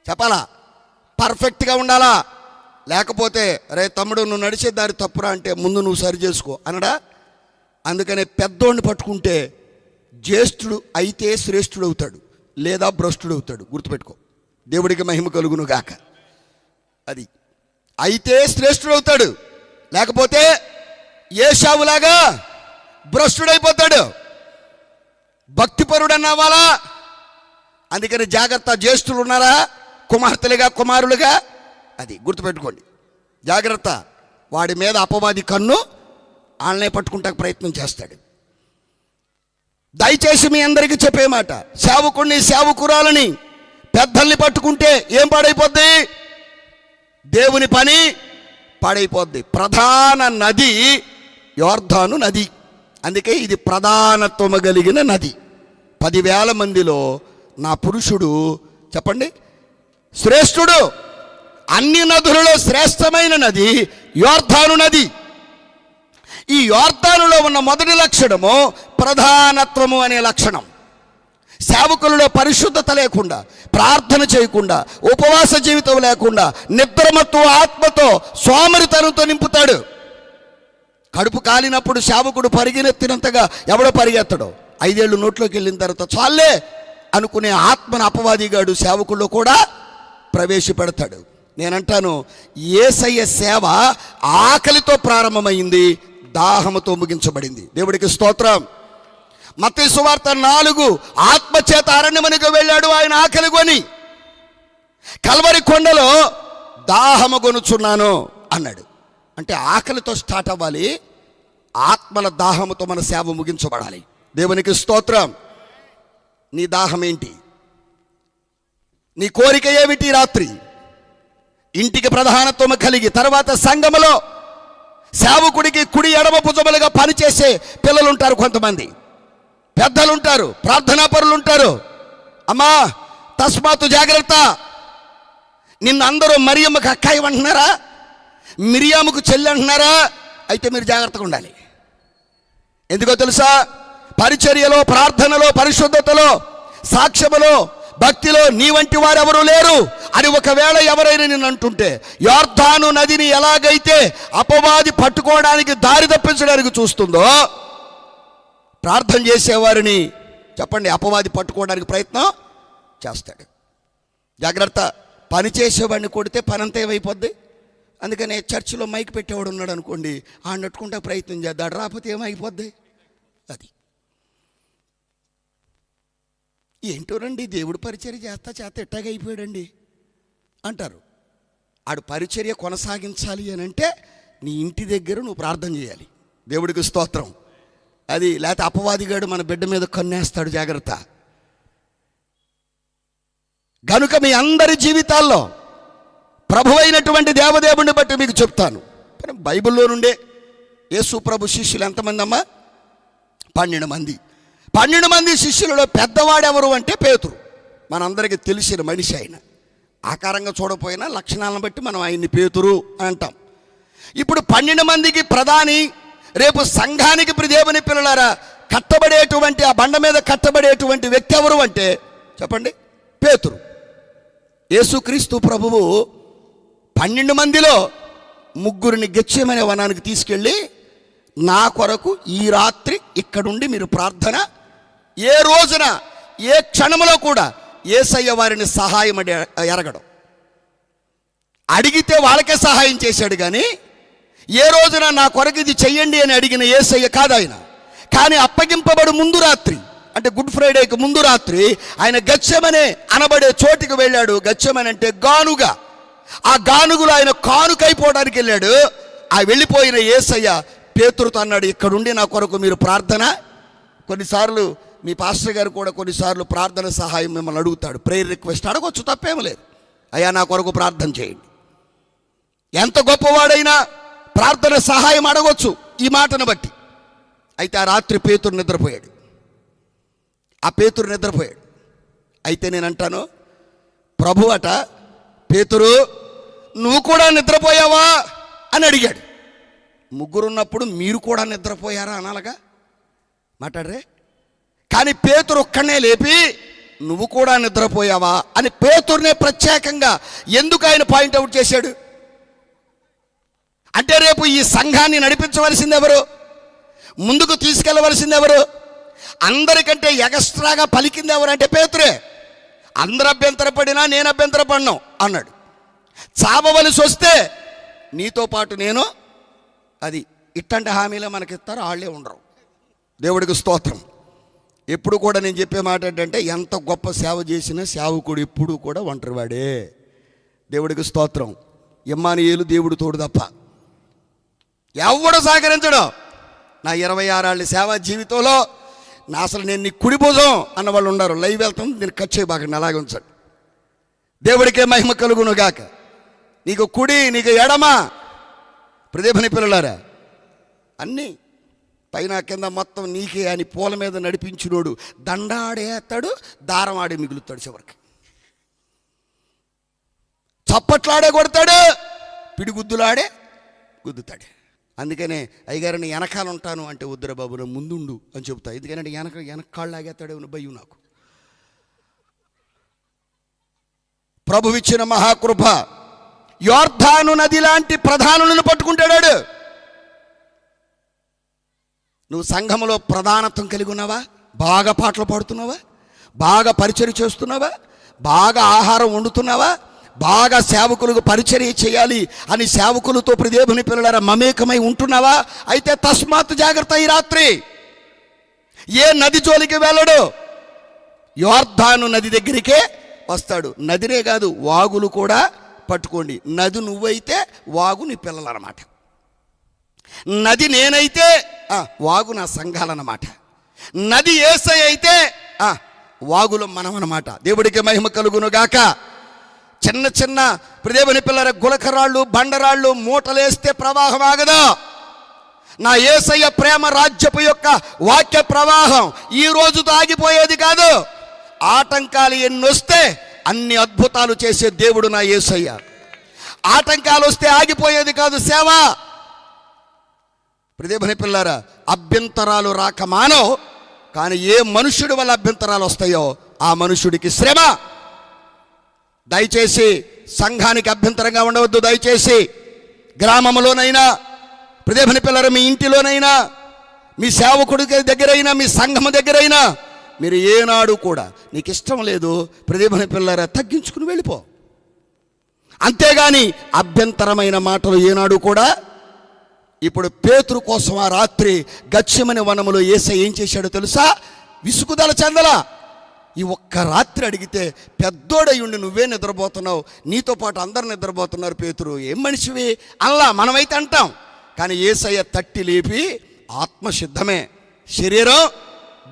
చెప్పాలా? పర్ఫెక్ట్గా ఉండాలా? లేకపోతే రే తమ్ముడు నువ్వు నడిచే దారి తప్పురా అంటే ముందు నువ్వు సరి చేసుకో అనడా? అందుకనే పెద్దోడిని పట్టుకుంటే జ్యేష్ఠుడు అయితే శ్రేష్ఠుడు అవుతాడు, లేదా భ్రష్టుడు అవుతాడు. గుర్తుపెట్టుకో. దేవుడికి మహిమ కలుగును గాక. అది అయితే శ్రేష్ఠుడు అవుతాడు, లేకపోతే ఏశావులాగా భ్రష్టుడైపోతాడు. భక్తిపరుడు అన్నవాలా? అందుకని జాగ్రత్త. జ్యేష్ఠులు ఉన్నారా కుమార్తెలుగా కుమారులుగా? అది గుర్తుపెట్టుకోండి, జాగ్రత్త. వాడి మీద అపవాది కన్ను ఆళ్ళనే పట్టుకుంటా ప్రయత్నం చేస్తాడు. దయచేసి మీ అందరికీ చెప్పే మాట, సేవకుడిని సేవకురాలని పెద్దల్ని పట్టుకుంటే ఏం పాడైపోద్ది? దేవుని పని పాడైపోద్ది. ప్రధాన నది యోర్దాను నది. అందుకే ఇది ప్రధానత్వము కలిగిన నది. 10,000 మందిలో నా పురుషుడు చెప్పండి శ్రేష్ఠుడు. అన్ని నదులలో శ్రేష్టమైన నది యోర్దాను నది. ఈ యోర్దానులో ఉన్న మొదటి లక్షణము ప్రధానత్వము అనే లక్షణం. సేవకులలో పరిశుద్ధత లేకుండా, ప్రార్థన చేయకుండా, ఉపవాస జీవితం లేకుండా, నిద్రమత్తు ఆత్మతో సోమరితనంతో నింపుతాడు. కడుపు కాలినప్పుడు సేవకుడు పరిగెత్తినంతగా ఎవడో పరిగెత్తడో. 5 ఏళ్ళు నోట్లోకి వెళ్ళిన తర్వాత చాలే అనుకునే ఆత్మను అపవాదిగాడు సేవకుల్లో కూడా ప్రవేశపెడతాడు. నేనంటాను, యేసయ్య సేవ ఆకలితో ప్రారంభమైంది, దాహముతో ముగించబడింది. దేవుడికి స్తోత్రం. మత్తయి సువార్త 4 ఆత్మచేత అరణ్యమునకు వెళ్ళాడు ఆయన ఆకలి కొని. కల్వరి కొండలో దాహము కొనుచున్నాను అన్నాడు. అంటే ఆకలితో స్టార్ట్ అవ్వాలి, ఆత్మల దాహముతో మన సేవ ముగించబడాలి. దేవునికి స్తోత్రం. నీ దాహం ఏంటి? నీ కోరిక ఏమిటి? రాత్రి ఇంటికి ప్రధానత్వం కలిగి, తర్వాత సంఘములో సేవకుడికి కుడి ఎడమ భుజములుగా పనిచేసే పిల్లలు ఉంటారు, కొంతమంది పెద్దలు ఉంటారు, ప్రార్థనాపరులు ఉంటారు. అమ్మా తస్మాత్తు జాగ్రత్త. నిన్ను అందరూ మరియమ్మకి అక్కాయి అంటున్నారా? మిరియాముకు చెల్లి అంటున్నారా? అయితే మీరు జాగ్రత్తగా ఉండాలి. ఎందుకో తెలుసా? పరిచర్యలో, ప్రార్థనలో, పరిశుద్ధతలో, సాక్ష్యములో, భక్తిలో నీ వంటి వారు ఎవరు లేరు అని ఒకవేళ ఎవరైనా నిన్ను అంటుంటే, యొర్దాను నదిని ఎలాగైతే అపవాది పట్టుకోవడానికి, దారి తప్పించడానికి చూస్తుందో, ప్రార్థన చేసేవారిని చెప్పండి అపవాది పట్టుకోవడానికి ప్రయత్నం చేస్తాడు. జాగ్రత్త. పని చేసేవాడిని కొడితే పని అంతా ఏమైపోద్ది? అందుకనే చర్చిలో మైక్ పెట్టేవాడు ఉన్నాడు అనుకోండి, ఆ నట్టుకుంటే ప్రయత్నం చేద్దాడు, రాకపోతే ఏమైపోద్ది? అది ఏంటోనండి, దేవుడు పరిచర్య చేస్తా ఎట్టాగైపోయాడండి అంటారు. ఆడు పరిచర్య కొనసాగించాలి అని అంటే నీ ఇంటి దగ్గర నువ్వు ప్రార్థన చేయాలి. దేవుడికి స్తోత్రం. అది లేకపోతే అపవాదిగాడు మన బిడ్డ మీద కన్నేస్తాడు. జాగ్రత్త. గనుక మీ అందరి జీవితాల్లో ప్రభువైనటువంటి దేవదేవుడిని బట్టి మీకు చెప్తాను. బైబిల్లో నుండే యేసు ప్రభు శిష్యులు ఎంతమంది అమ్మా? 12 మంది. 12 మంది శిష్యులలో పెద్దవాడెవరు అంటే పేతురు. మనందరికీ తెలిసిన మనిషి ఆయన. ఆకారంగా చూడపోయినా లక్షణాలను బట్టి మనం ఆయన్ని పేతురు అని అంటాం. ఇప్పుడు 12 మందికి ప్రధాని, రేపు సంఘానికి దేవుని పిల్లలారా కట్టబడేటువంటి, ఆ బండ మీద కట్టబడేటువంటి వ్యక్తి ఎవరు అంటే చెప్పండి? పేతురు. యేసుక్రీస్తు ప్రభువు 12 మందిలో 3 గెత్సేమనే వనానికి తీసుకెళ్ళి, నా కొరకు ఈ రాత్రి ఇక్కడుండి మీరు ప్రార్థన, ఏ రోజున ఏ క్షణంలో కూడా యేసయ్య వారిని సహాయం ఎరగడం, అడిగితే వాళ్ళకే సహాయం చేశాడు. కానీ ఏ రోజున నా కొరకు ఇది చెయ్యండి అని అడిగిన యేసయ్య కాదు ఆయన. కానీ అప్పగింపబడు ముందు రాత్రి, అంటే గుడ్ ఫ్రైడేకి ముందు రాత్రి ఆయన గెత్సేమనే అనబడే చోటికి వెళ్ళాడు. గెత్సేమనే అంటే గానుగా. ఆ గానుగులో ఆయన కానుకైపోవడానికి వెళ్ళాడు. ఆ వెళ్ళిపోయిన యేసయ్య పేతురుతో అన్నాడు, ఇక్కడుండి నా కొరకు మీరు ప్రార్థన. కొన్నిసార్లు మీ పాస్టర్ గారు కూడా కొన్నిసార్లు ప్రార్థన సహాయం మిమ్మల్ని అడుగుతాడు. ప్రేయర్ రిక్వెస్ట్ అడగొచ్చు, తప్పేమీ లేదు. అయ్యా నా కొరకు ప్రార్థన చేయండి. ఎంత గొప్పవాడైనా ప్రార్థన సహాయం అడగొచ్చు ఈ మాటను బట్టి. అయితే ఆ రాత్రి పేతురు నిద్రపోయాడు. అయితే నేను అంటాను, ప్రభు అట పేతురు నువ్వు కూడా నిద్రపోయావా అని అడిగాడు. 3 ఉన్నప్పుడు మీరు కూడా నిద్రపోయారా అనాలగా? మాట్లాడరే. కానీ పేతురు ఒక్కనే లేపి నువ్వు కూడా నిద్రపోయావా అని పేతురునే ప్రత్యేకంగా ఎందుకు ఆయన పాయింట్అవుట్ చేశాడు అంటే, రేపు ఈ సంఘాన్ని నడిపించవలసింది ఎవరు? ముందుకు తీసుకెళ్ళవలసింది ఎవరు? అందరికంటే ఎగస్ట్రాగా పలికింది ఎవరంటే పేతురే. అందరు అభ్యంతరపడినా నేను అభ్యంతరపడినాం అన్నాడు. చావవలసి వస్తే నీతో పాటు నేను, అది ఇట్టంటి హామీలో మనకిస్తారు, వాళ్ళే ఉండరు. దేవుడికి స్తోత్రం. ఎప్పుడు కూడా నేను చెప్పే మాట ఏంటంటే, ఎంత గొప్ప సేవ చేసినా సేవకుడు ఎప్పుడు కూడా ఒంటరివాడే. దేవుడికి స్తోత్రం. ఇమ్మానుయేలు దేవుడు తోడు తప్ప ఎవడు సహకరించడం. నా 26 ఏళ్ళ సేవా జీవితంలో అసలు నేను నీ కుడి భుజం అన్న వాళ్ళు ఉన్నారు. లైవ్ వెళ్తాం, నేను కట్ చేయబాకండి, అలాగే ఉంచండి. దేవుడికే మహిమ కలుగును గాక. నీకు కుడి, నీకు ఎడమ, ప్రదేభని పిల్లలారా, అన్నీ పైన కింద మొత్తం నీకే అని పూల మీద నడిపించినోడు దండాడేస్తాడు, దారం ఆడే మిగులుతాడు, చివరికి చప్పట్లాడే కొడతాడు, పిడిగుద్దులాడే గుద్దుతాడు. అందుకనే అయ్యగారిని వెనకాల ఉంటాను అంటే, వద్దురా బాబు నా ముందుండు అని చెబుతా. ఎందుకంటే వెనకాళ్ళు లాగేస్తాడేమో భయం నాకు. ప్రభువిచ్చిన మహాకృప. యొర్దాను నది లాంటి ప్రధానులను పట్టుకుంటాడు. నువ్వు సంఘములో ప్రధానత్వం కలిగి ఉన్నావా? బాగా పాటలు పాడుతున్నావా? బాగా పరిచర్య చేస్తున్నావా? బాగా ఆహారం వండుతున్నావా? బాగా సేవకులకు పరిచర్య చేయాలి అని సేవకులతో దేవుని పిల్లలారా మమేకమై ఉంటున్నావా? అయితే తస్మాత్ జాగ్రత్త. ఈ రాత్రి ఏ నది జోలికి వెళ్ళడు, యొర్దాను నది దగ్గరికే వస్తాడు. నదినే కాదు, వాగులు కూడా పట్టుకోండి. నది నువ్వైతే వాగు నీ పిల్లలన్నమాట. నది నేనైతే వాగు నా సంఘాలన్నమాట. నది యేసయ్య అయితే వాగులు మనం అన్నమాట. దేవుడికి మహిమ కలుగును గాక. చిన్న చిన్న దేవుని పిల్లల గులకరాళ్ళు, బండరాళ్ళు మూటలేస్తే ప్రవాహం ఆగదా? నా యేసయ్య ప్రేమ రాజ్యపు యొక్క వాక్య ప్రవాహం ఈ రోజుతో ఆగిపోయేది కాదు. ఆటంకాలు ఎన్నొస్తే అన్ని అద్భుతాలు చేసే దేవుడు నా యేసయ్య. ఆటంకాలు వస్తే ఆగిపోయేది కాదు సేవ. ప్రియమైన పిల్లారా, అభ్యంతరాలు రాక మానవ్, కానీ ఏ మనుష్యుడి వల్ల అభ్యంతరాలు వస్తాయో ఆ మనుష్యుడికి శ్రమ. దయచేసి సంఘానికి అభ్యంతరంగా ఉండవద్దు. దయచేసి గ్రామంలోనైనా, ప్రియమైన పిల్లలు మీ ఇంటిలోనైనా, మీ సేవకుడి దగ్గరైనా, మీ సంఘం దగ్గరైనా మీరు ఏనాడు కూడా నీకు ఇష్టం లేదు ప్రియమైన పిల్లరా తగ్గించుకుని వెళ్ళిపో. అంతేగాని అభ్యంతరమైన మాటలు ఏనాడు కూడా. ఇప్పుడు పేతురు కోసం ఆ రాత్రి గత్సేమనే వనములో యేసయ్య ఏం చేశాడో తెలుసా? విసుగుదల చెందలా. ఈ ఒక్క రాత్రి అడిగితే పెద్దోడయ్యుండి నువ్వే నిద్రపోతున్నావు, నీతో పాటు అందరు నిద్రపోతున్నారు, పేతురు ఏం మనిషివి అల్లా మనమైతే అంటాం. కానీ యేసయ్య తట్టి లేపి ఆత్మసిద్ధమే, శరీరం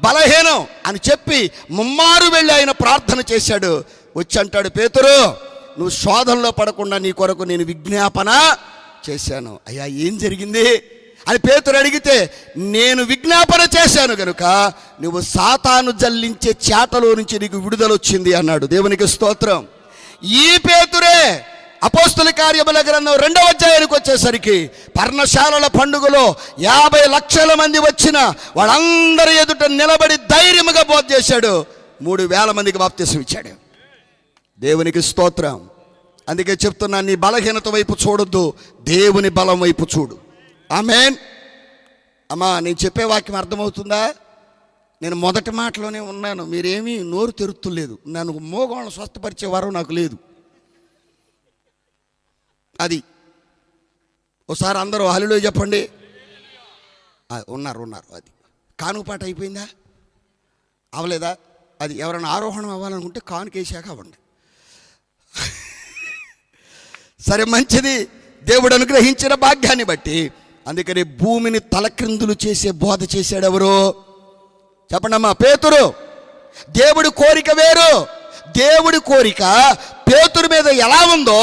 బలహీనం అని చెప్పి ముమ్మారు వెళ్ళి ఆయన ప్రార్థన చేశాడు. వచ్చి అంటాడు, పేతురు నువ్వు శోధనలో పడకుండా నీ కొరకు నేను విజ్ఞాపన చేశాను. అయ్యా ఏం జరిగింది అని పేతురు అడిగితే, నేను విజ్ఞాపన చేశాను గనుక నువ్వు సాతాను జల్లించే చేటలో నుంచి నీకు విడుదల వచ్చింది అన్నాడు. దేవునికి స్తోత్రం. ఈ పేతురే అపోస్తుల కార్యముల గ్రంథం 2వ అధ్యాయానికి వచ్చేసరికి పర్ణశాలల పండుగలో 50 లక్షల మంది వచ్చిన వాళ్ళందరి ఎదుట నిలబడి ధైర్యముగా బోధ చేశాడు. 3,000 మందికి బాప్తిసం ఇచ్చాడు. దేవునికి స్తోత్రం. అందుకే చెప్తున్నా, నీ బలహీనత వైపు చూడొద్దు, దేవుని బలం వైపు చూడు. ఆమేన్. అమ్మా నేను చెప్పే వాక్యం అర్థమవుతుందా? నేను మొదటి మాటలోనే ఉన్నాను, మీరేమీ నోరు తెరుతులేదు. నన్ను మోగోళ్ళను స్వస్థపరిచే వరం నాకు లేదు. అది ఒకసారి అందరూ హల్లెలూయా చెప్పండి. ఉన్నారు. అది కానుపాట అయిపోయిందా? అవలేదా? అది ఎవరైనా ఆరోహణం అవ్వాలనుకుంటే కానుకేసాక అవ్వండి. సరే, మంచిది, దేవుడు అనుగ్రహించిన భాగ్యాన్ని బట్టి. అందుకని భూమిని తలక్రిందులు చేసే బోధ చేశాడు ఎవరు చెప్పండి అమ్మా? పేతురు. దేవుడి కోరిక వేరు. దేవుడి కోరిక పేతురు మీద ఎలా ఉందో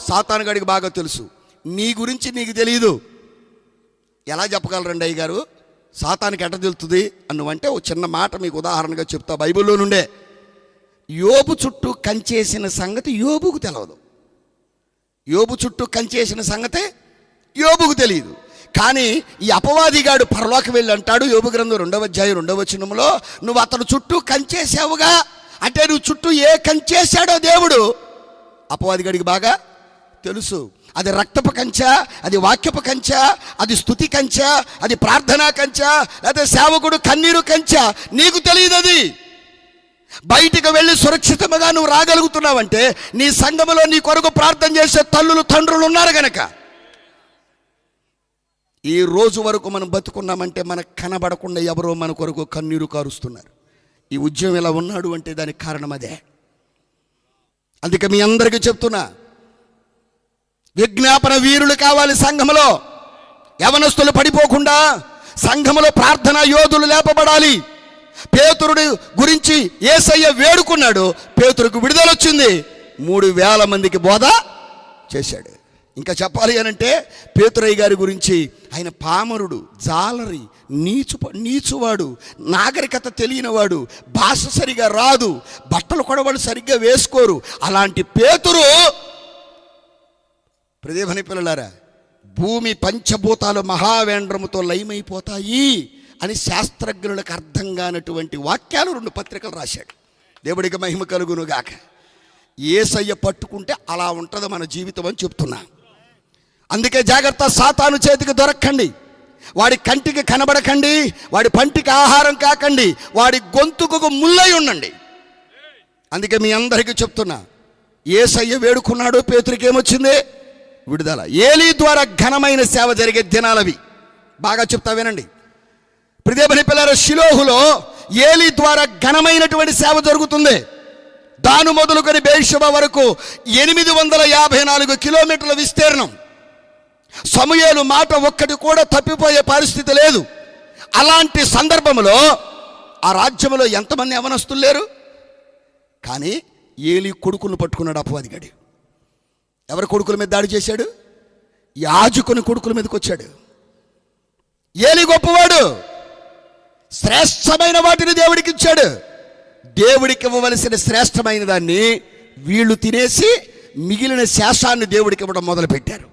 సాతాను గడికి బాగా తెలుసు. నీ గురించి నీకు తెలియదు. ఎలా చెప్పగలరండి అయ్య గారు? సాతానికి ఎట్ట తెలుస్తుంది అన్నువంటే ఒక చిన్న మాట మీకు ఉదాహరణగా చెప్తా. బైబిల్లో నుండే యోబు చుట్టూ కంచేసిన సంగతి యోబుకు తెలియదు. యోబు చుట్టూ కంచేసిన సంగతి యోబుకు తెలియదు. కానీ ఈ అపవాదిగాడు పరలోకి వెళ్ళి అంటాడు, యోబు గ్రంథం 2వ అధ్యాయం 2వ వచనంలో, నువ్వు అతను చుట్టూ కంచేసావుగా. అంటే నువ్వు చుట్టూ ఏ కంచేశాడో దేవుడు అపవాదిగాడికి బాగా తెలుసు. అది రక్తపు కంచె, అది వాక్యపు కంచె, అది స్తుతి కంచె, అది ప్రార్థనా కంచె, లేకపోతే సేవకుడు కన్నీరు కంచె, నీకు తెలియదు. అది బయటికి వెళ్ళి సురక్షితంగా నువ్వు రాగలుగుతున్నావంటే నీ సంఘములో నీ కొరకు ప్రార్థన చేసే తల్లులు తండ్రులు ఉన్నారు గనక. ఈ రోజు వరకు మనం బతుకున్నామంటే మనకు కనబడకుండా ఎవరో మన కొరకు కన్నీరు కారుస్తున్నారు. ఈ ఉద్యమం ఇలా ఉన్నాడు అంటే దానికి కారణం అదే. అందుకే మీ అందరికీ చెప్తున్నా, విజ్ఞాపన వీరులు కావాలి సంఘములో. యవనస్తులు పడిపోకుండా సంఘములో ప్రార్థనా యోధులు లేపబడాలి. పేతురుడి గురించి యేసయ్య వేడుకున్నాడు, పేతురుకు విడుదల వచ్చింది. 3,000 మందికి బోధ చేశాడు. ఇంకా చెప్పాలి అనంటే పేతురయ్య గారి గురించి, ఆయన పామరుడు, జాలరి, నీచువాడు, నాగరికత తెలియనివాడు, భాష సరిగా రాదు, బట్టలు కూడా వాళ్ళు సరిగ్గా వేసుకోరు. అలాంటి పేతురు, ప్రియమైన పిల్లలారా, భూమి పంచభూతాలు మహావేంద్రముతో లయమైపోతాయి అని శాస్త్రజ్ఞులకు అర్థం కానటువంటి వాక్యాలు 2 పత్రికలు రాశాడు. దేవుడికి మహిమ కలుగును గాక. యేసయ్య పట్టుకుంటే అలా ఉంటుంది మన జీవితం అని చెప్తున్నా. అందుకే జాగ్రత్త, సాతాను చేతికి దొరక్కండి, వాడి కంటికి కనబడకండి, వాడి పంటికి ఆహారం కాకండి, వాడి గొంతుకు ముల్లై ఉండండి. అందుకే మీ అందరికీ చెప్తున్నా, యేసయ్య వేడుకున్నాడు, పేతురికి ఏమొచ్చింది? విడుదల. ఏలీ ద్వారా ఘనమైన సేవ జరిగే దినాలవి. బాగా చెప్తా వినండి. ప్రియమైన పిల్లల, షిలోహులో ఏలీ ద్వారా ఘనమైనటువంటి సేవ జరుగుతుంది. దాను మొదలుకొని బెర్షెబా వరకు 854 కిలోమీటర్ల విస్తీర్ణం. సమూయేలు మాట ఒక్కటి కూడా తప్పిపోయే పరిస్థితి లేదు. అలాంటి సందర్భంలో ఆ రాజ్యంలో ఎంతమంది యవనస్తులు లేరు. కానీ ఏలీ కొడుకులను పట్టుకున్నాడు అపవాదిగాడు. ఎవరి కొడుకుల మీద దాడి చేశాడు? యాజకుని కొడుకుల మీదకి వచ్చాడు. ఏలీ గొప్పవాడు, శ్రేష్టమైన వాటిని దేవుడికి ఇచ్చాడు. దేవుడికి ఇవ్వవలసిన శ్రేష్టమైన దాన్ని వీళ్ళు తినేసి మిగిలిన శేషాన్ని దేవుడికి ఇవ్వడం మొదలుపెట్టారు.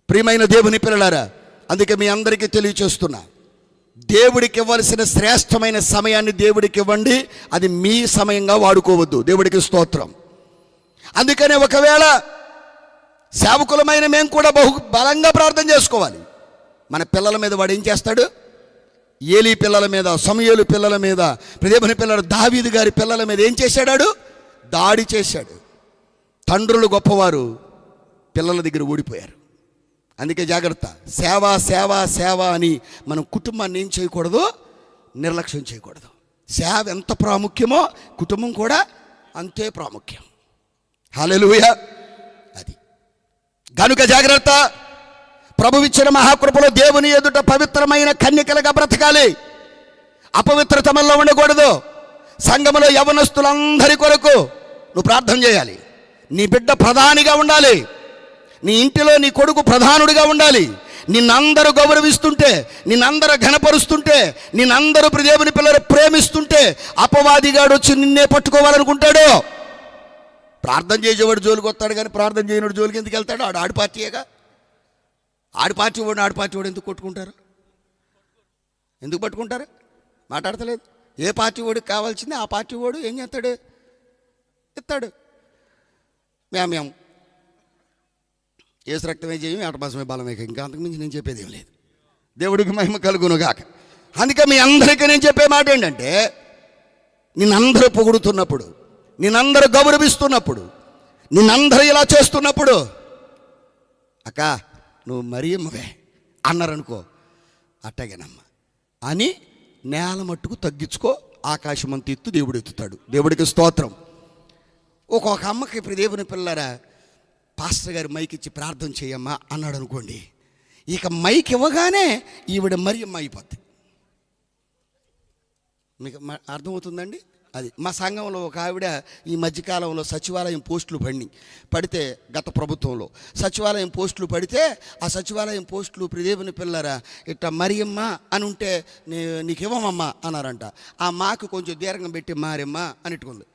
ప్రియమైన దేవుని పిల్లలారా, అందుకే మీ అందరికీ తెలియచేస్తున్నా, దేవుడికి ఇవ్వాల్సిన శ్రేష్టమైన సమయాన్ని దేవుడికి ఇవ్వండి. అది మీ సమయంగా వాడుకోవద్దు. దేవుడికి స్తోత్రం. అందుకనే ఒకవేళ సేవకులమైన మేము కూడా బలంగా ప్రార్థన చేసుకోవాలి. మన పిల్లల మీద వాడు ఏం చేస్తాడు? ఏలీ పిల్లల మీద, సమూయేలు పిల్లల మీద, దేవుని పిల్లలు దావీదు గారి పిల్లల మీద ఏం చేశాడు? దాడి చేశాడు. తండ్రులు గొప్పవారు, పిల్లల దగ్గర ఓడిపోయారు. అందుకే జాగ్రత్త. సేవ సేవ సేవ అని మనం కుటుంబాన్ని ఏం చేయకూడదు? నిర్లక్ష్యం చేయకూడదు. సేవ ఎంత ప్రాముఖ్యమో కుటుంబం కూడా అంతే ప్రాముఖ్యం. హల్లెలూయా. అది కనుక జాగ్రత్త. ప్రభువిచ్చిన మహాకృపలో దేవుని ఎదుట పవిత్రమైన కన్యకలుగా బ్రతకాలి. అపవిత్రత మనలో ఉండకూడదు. సంఘములో యవనస్తులందరి కొరకు నువ్వు ప్రార్థన చేయాలి. నీ బిడ్డ ప్రధానిగా ఉండాలి. నీ ఇంటిలో నీ కొడుకు ప్రధానుడిగా ఉండాలి. నిన్నందరూ గౌరవిస్తుంటే, నిన్నందరూ ఘనపరుస్తుంటే, నిన్నందరూ దేవుని పిల్లలు ప్రేమిస్తుంటే అపవాదిగాడు వచ్చి నిన్నే పట్టుకోవాలనుకుంటాడు. ప్రార్థన చేసేవాడు జోలికి వస్తాడు, కానీ ప్రార్థన చేయనోడు జోలికి ఎందుకు వెళ్తాడు? ఆడు పార్టీయేగా. ఆడి పార్టీ వాడు ఎందుకు కొట్టుకుంటారు? ఎందుకు పట్టుకుంటారు? మాట్లాడతలేదు. ఏ పార్టీ వాడికి కావాల్సింది ఆ పార్టీ వాడు ఏం చేస్తాడు? ఇస్తాడు. మేము ఏసు రక్తమే చేయం, ఏటమాసమే బలమే. ఇంకా అంతకుమించి నేను చెప్పేది ఏం లేదు. దేవుడికి మహిమ కలుగును గాక. అందుకే మీ అందరికీ నేను చెప్పే మాట ఏంటంటే, నిన్నందరూ పొగుడుతున్నప్పుడు, నిన్నందరూ గౌరవిస్తున్నప్పుడు, నిన్నందరూ ఇలా చేస్తున్నప్పుడు, అక్క నువ్వు మరియమ్మవే అన్నారనుకో, అట్టగేనమ్మా అని నేల మట్టుకు తగ్గించుకో. ఆకాశమంత ఎత్తు దేవుడు ఎత్తుతాడు. దేవుడికి స్తోత్రం. ఒక్కొక్క అమ్మకి ఇప్పుడు దేవుని పిల్లరా, పాస్టర్ గారు మైక్ ఇచ్చి ప్రార్థన చేయమ్మా అన్నాడు అనుకోండి, ఇక మైక్ ఇవ్వగానే ఈవిడ మరియమ్మ అయిపోద్ది. మీకు అర్థమవుతుందండి? అది మా సంఘంలో ఒక ఆవిడ ఈ మధ్యకాలంలో సచివాలయం పోస్టులు పడితే, గత ప్రభుత్వంలో సచివాలయం పోస్టులు పడితే, ఆ సచివాలయం పోస్టులు దేవుని పిల్లరా ఇట్లా మరియమ్మ అని ఉంటే నీకు ఇవ్వమమ్మా అన్నారంట. ఆ మాకు కొంచెం దీర్ఘం పెట్టి మారమ్మ అనిట్టుకుంది.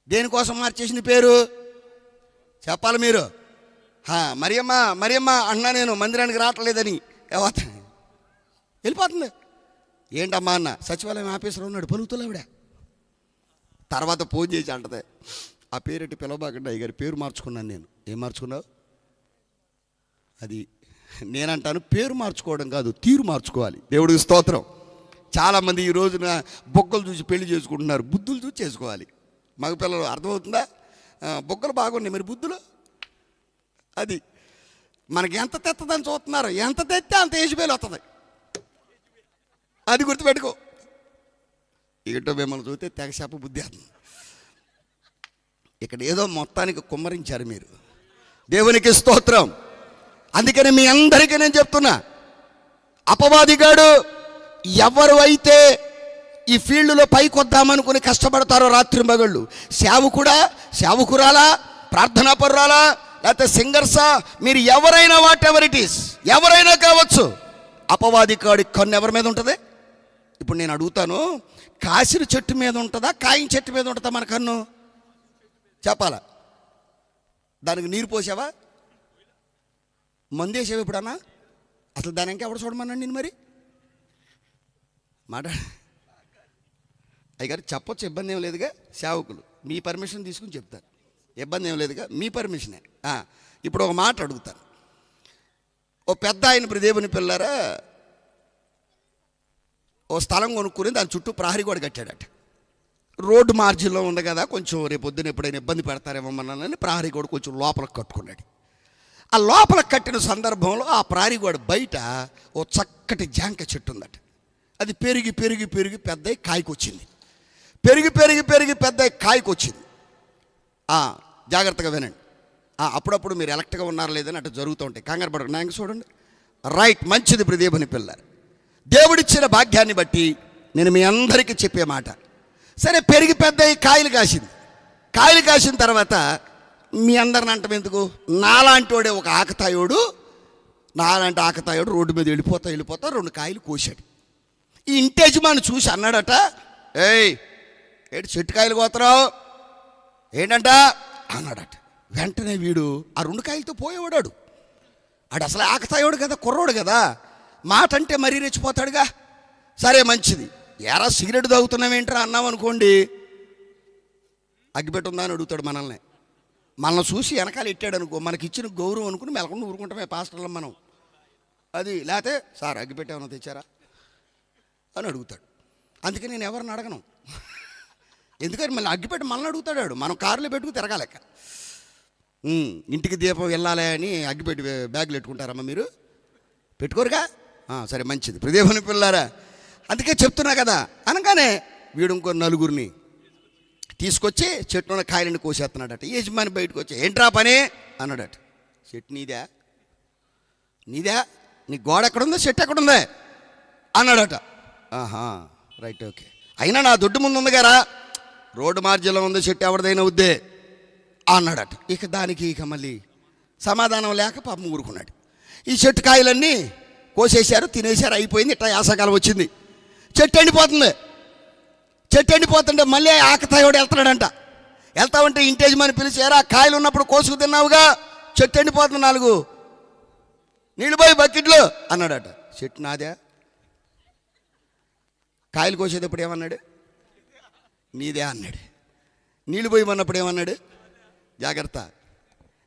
దేనికోసం మార్చేసిన పేరు చెప్పాలి మీరు. మరియమ్మ మరియమ్మ అన్నా, నేను మందిరానికి రావట్లేదని వెళ్ళిపోతుంది. ఏంటమ్మా అన్న, సచివాలయం ఆఫీసర్ ఉన్నాడు, పలుకుతుంది ఆవిడ. తర్వాత ఫోన్ చేసి అంటది, ఆ పేరెట్టి పిలవబాకండి అయ్యగారు, పేరు మార్చుకున్నాను నేను. ఏం మార్చుకున్నావు? అది నేనంటాను, పేరు మార్చుకోవడం కాదు, తీరు మార్చుకోవాలి. దేవుడికి స్తోత్రం. చాలామంది ఈ రోజున బొగ్గలు చూసి పెళ్లి చేసుకుంటున్నారు. బుద్ధులు చూసి చేసుకోవాలి. మగ పిల్లలు అర్థమవుతుందా? బొగ్గలు బాగున్నాయి, మరి బుద్ధులు అది మనకి ఎంత తెత్తదని చూస్తున్నారు. ఎంత తెస్తే అంత ఏసిబేలు వస్తుంది. అది గుర్తుపెట్టుకో. ఏంటో మిమ్మల్ని చూస్తే తెగశాప బుద్ధి అవుతుంది. ఇక్కడ ఏదో మొత్తానికి కుమ్మరించారు మీరు. దేవునికి స్తోత్రం. అందుకని మీ అందరికీ నేను చెప్తున్నా, అపవాదిగాడు ఎవరు అయితే ఈ ఫీల్డ్లో పైకి వద్దామనుకుని కష్టపడతారో రాత్రి మగళ్ళు, సేవకురాలా, ప్రార్థనా పరురాలా, లేకపోతే సింగర్సా, మీరు ఎవరైనా, వాట్ ఎవర్ ఇట్ ఈస్, ఎవరైనా కావచ్చు, అపవాది కాడి కన్ను ఎవరి మీద ఉంటుంది? ఇప్పుడు నేను అడుగుతాను, కాసిన చెట్టు మీద ఉంటుందా, కాయిన చెట్టు మీద ఉంటుందా మన కన్ను? చెప్పాలా? దానికి నీరు పోసావా? మందు వేసావు ఎప్పుడన్నా? అసలు దాని ఇంకా ఎవడు చూడమన్నాను నేను? మరి మాట అయ్యగారు చెప్పొచ్చు, ఇబ్బంది ఏం లేదుగా. సేవకులు మీ పర్మిషన్ తీసుకుని చెప్తారు, ఇబ్బంది ఏం లేదుగా, మీ పర్మిషనే. ఇప్పుడు ఒక మాట అడుగుతాను. ఓ పెద్ద ఆయన దేవుని పిల్లరా ఓ స్థలం కొనుక్కుని దాని చుట్టూ ప్రహరీ గోడ కట్టాడట. రోడ్డు మార్జిన్లో ఉంది కదా, కొంచెం రేపొద్దున ఎప్పుడైనా ఇబ్బంది పెడతారేమోమన్నానని ప్రహరీ గోడ కొంచెం లోపలికి కట్టుకున్నాడు. ఆ లోపలికి కట్టిన సందర్భంలో ఆ ప్రహరీ గోడ బయట ఓ చక్కటి జాంక చెట్టు ఉందట. అది పెరిగి పెరిగి పెరిగి పెద్ద కాయకు వచ్చింది. పెరిగి పెరిగి పెరిగి పెద్ద కాయకు వచ్చింది. జాగ్రత్తగా వినండి. అప్పుడప్పుడు మీరు ఎలక్ట్గా ఉన్నారా లేదని అటు జరుగుతూ ఉంటాయి. కంగారు పడరు. నాకు చూడండి, రైట్, మంచిది. ఇప్పుడు దేవుని పిల్లలు, దేవుడిచ్చిన భాగ్యాన్ని బట్టి నేను మీ అందరికీ చెప్పే మాట, సరే పెరిగి పెద్ద కాయలు కాసింది. కాయలు కాసిన తర్వాత మీ అందరిని అంటాం ఎందుకు, నాలాంటి వాడే ఒక ఆకతాయోడు రోడ్డు మీద వెళ్ళిపోతా 2 కాయలు కోసాడు. ఈ ఇంటి యజమాని చూసి అన్నాడట, ఏయ్ ఏంటి చెట్టుకాయలు కోతరావు ఏంటంట అన్నాడట. వెంటనే వీడు ఆ 2 కాయలతో పోయేవాడాడు. ఆడు అసలు ఆకతాయోడు కదా, కుర్రోడు కదా, మాట అంటే మరీ రెచ్చిపోతాడుగా. సరే మంచిది, ఎరా సిగరెట్ తాగుతున్నావేంట్రా అన్నాం అనుకోండి, అగ్గిపెట్టుందా అని అడుగుతాడు మనల్ని. మనల్ని చూసి వెనకాల ఎట్టాడు అనుకో, మనకి ఇచ్చిన గౌరవం అనుకుని మెలకుండా ఊరుకుంటామే పాస్టర్లు మనం. అది లేకపోతే సార్ అగ్గిపెట్టేమన్నా తెచ్చారా అని అడుగుతాడు. అందుకే నేను ఎవరిని అడగను, ఎందుకని మళ్ళీ అగ్గిపెట్టి మనల్ని అడుగుతాడు. మనం కారులో పెట్టుకు తిరగాలేక. ఇంటికి దీపం వెళ్ళాలి అని అగ్గిపెట్టి బ్యాగులు పెట్టుకుంటారమ్మా మీరు? పెట్టుకోరుగా? సరే మంచిది. దేవుని పిల్లారా, అందుకే చెప్తున్నా కదా అనగానే వీడు ఇంకో 4గురిని తీసుకొచ్చి చెట్టున కాయలని కోసేస్తున్నాడట. యజమాని బయటకు వచ్చి ఏంట్రా పని అన్నాడట. చెట్టు నీదే? నీ గోడ ఎక్కడుందో చెట్టు ఎక్కడుందా అన్నాడట. ఆహా రైట్ ఓకే, అయినా నా దొడ్డు ముందు ఉంది కదా, రోడ్డు మార్జిన్లో ఉందో చెట్టు ఎవరిదైనా వద్దే అన్నాడట. దానికి మళ్ళీ సమాధానం లేక పాపం ఊరుకున్నాడు. ఈ చెట్టు కాయలన్నీ కోసేశారు, తినేశారు, అయిపోయింది. ఇట్లా యాసకాలం వచ్చింది, చెట్టు ఎండిపోతుంది. చెట్టు ఎండిపోతుంటే మళ్ళీ ఆకతాయోడు వెళ్తున్నాడంట. వెళ్తామంటే ఇంటి యజమాని పిలిచారా, కాయలు ఉన్నప్పుడు కోసుకు తిన్నావుగా, చెట్టు ఎండిపోతుంది, 4 నీళ్ళు పోయి బకెట్లు అన్నాడట. చెట్టు నాదే? కాయలు కోసేటప్పుడు ఏమన్నాడు? నీదే అన్నాడు. నీళ్ళు పోయమన్నప్పుడు ఏమన్నాడు? జాగ్రత్త,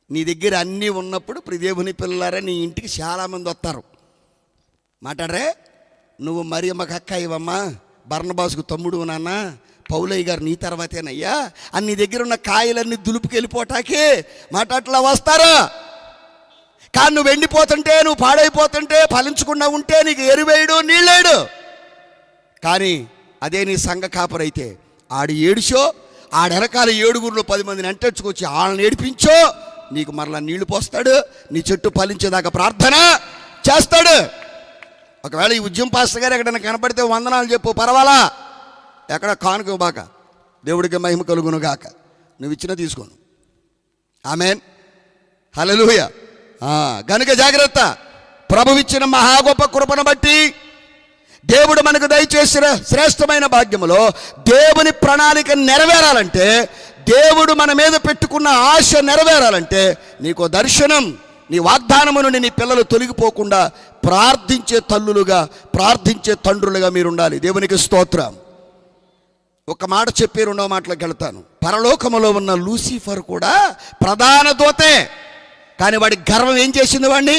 నీ దగ్గర అన్నీ ఉన్నప్పుడు ప్రియదేవుని పిల్లలారా నీ ఇంటికి చాలామంది వస్తారు. మాట్లాడరే, నువ్వు మరి మాకు అక్క ఇవమ్మా, బర్నబాసుకు తమ్ముడు నాన్న, పౌలయ్య గారు నీ తర్వాతేనయ్యా అని నీ దగ్గర ఉన్న కాయలన్నీ దులుపుకి వెళ్ళిపోటాకే మాట్లాడలా వస్తారా. కానీ నువ్వు ఎండిపోతుంటే, నువ్వు పాడైపోతుంటే, ఫలించకుండా ఉంటే నీకు ఎరువేయడు నీళ్ళేడు. కానీ అదే నీ సంఘ కాపరైతే ఆడు ఏడుచో, ఆడెనకాల 7గురిలో 10 మందిని అంటెచ్చుకొచ్చి వాళ్ళని ఏడిపించో, నీకు మరలా నీళ్లు పోస్తాడు, నీ చెట్టు ఫలించేదాకా ప్రార్థన చేస్తాడు. ఒకవేళ ఈ ఉద్యమ పాస్టర్ గారు ఎక్కడైనా కనపడితే వందనాలు చెప్పు, పర్వాలా, ఎక్కడ కానుక బాక, దేవుడికి మహిమ కలుగును గాక, నువ్వు ఇచ్చినా తీసుకోను. ఆమేన్, హల్లెలూయా. గనుక జాగ్రత్త, ప్రభువిచ్చిన మహా గొప్ప కృపను బట్టి దేవుడు మనకు దయచేసిన శ్రేష్టమైన భాగ్యములో దేవుని ప్రణాళిక నెరవేరాలంటే, దేవుడు మన మీద పెట్టుకున్న ఆశ నెరవేరాలంటే నీకో దర్శనం, నీ వాగ్దానము నుండి నీ పిల్లలు తొలగిపోకుండా ప్రార్థించే తల్లులుగా, ప్రార్థించే తండ్రులుగా మీరు ఉండాలి. దేవునికి స్తోత్రం. ఒక మాట చెప్పి 2వ మాటలోకి వెళ్తాను. పరలోకములో ఉన్న లూసిఫర్ కూడా ప్రధాన దూతే, కానీ వాడి గర్వం ఏం చేసింది వాడిని?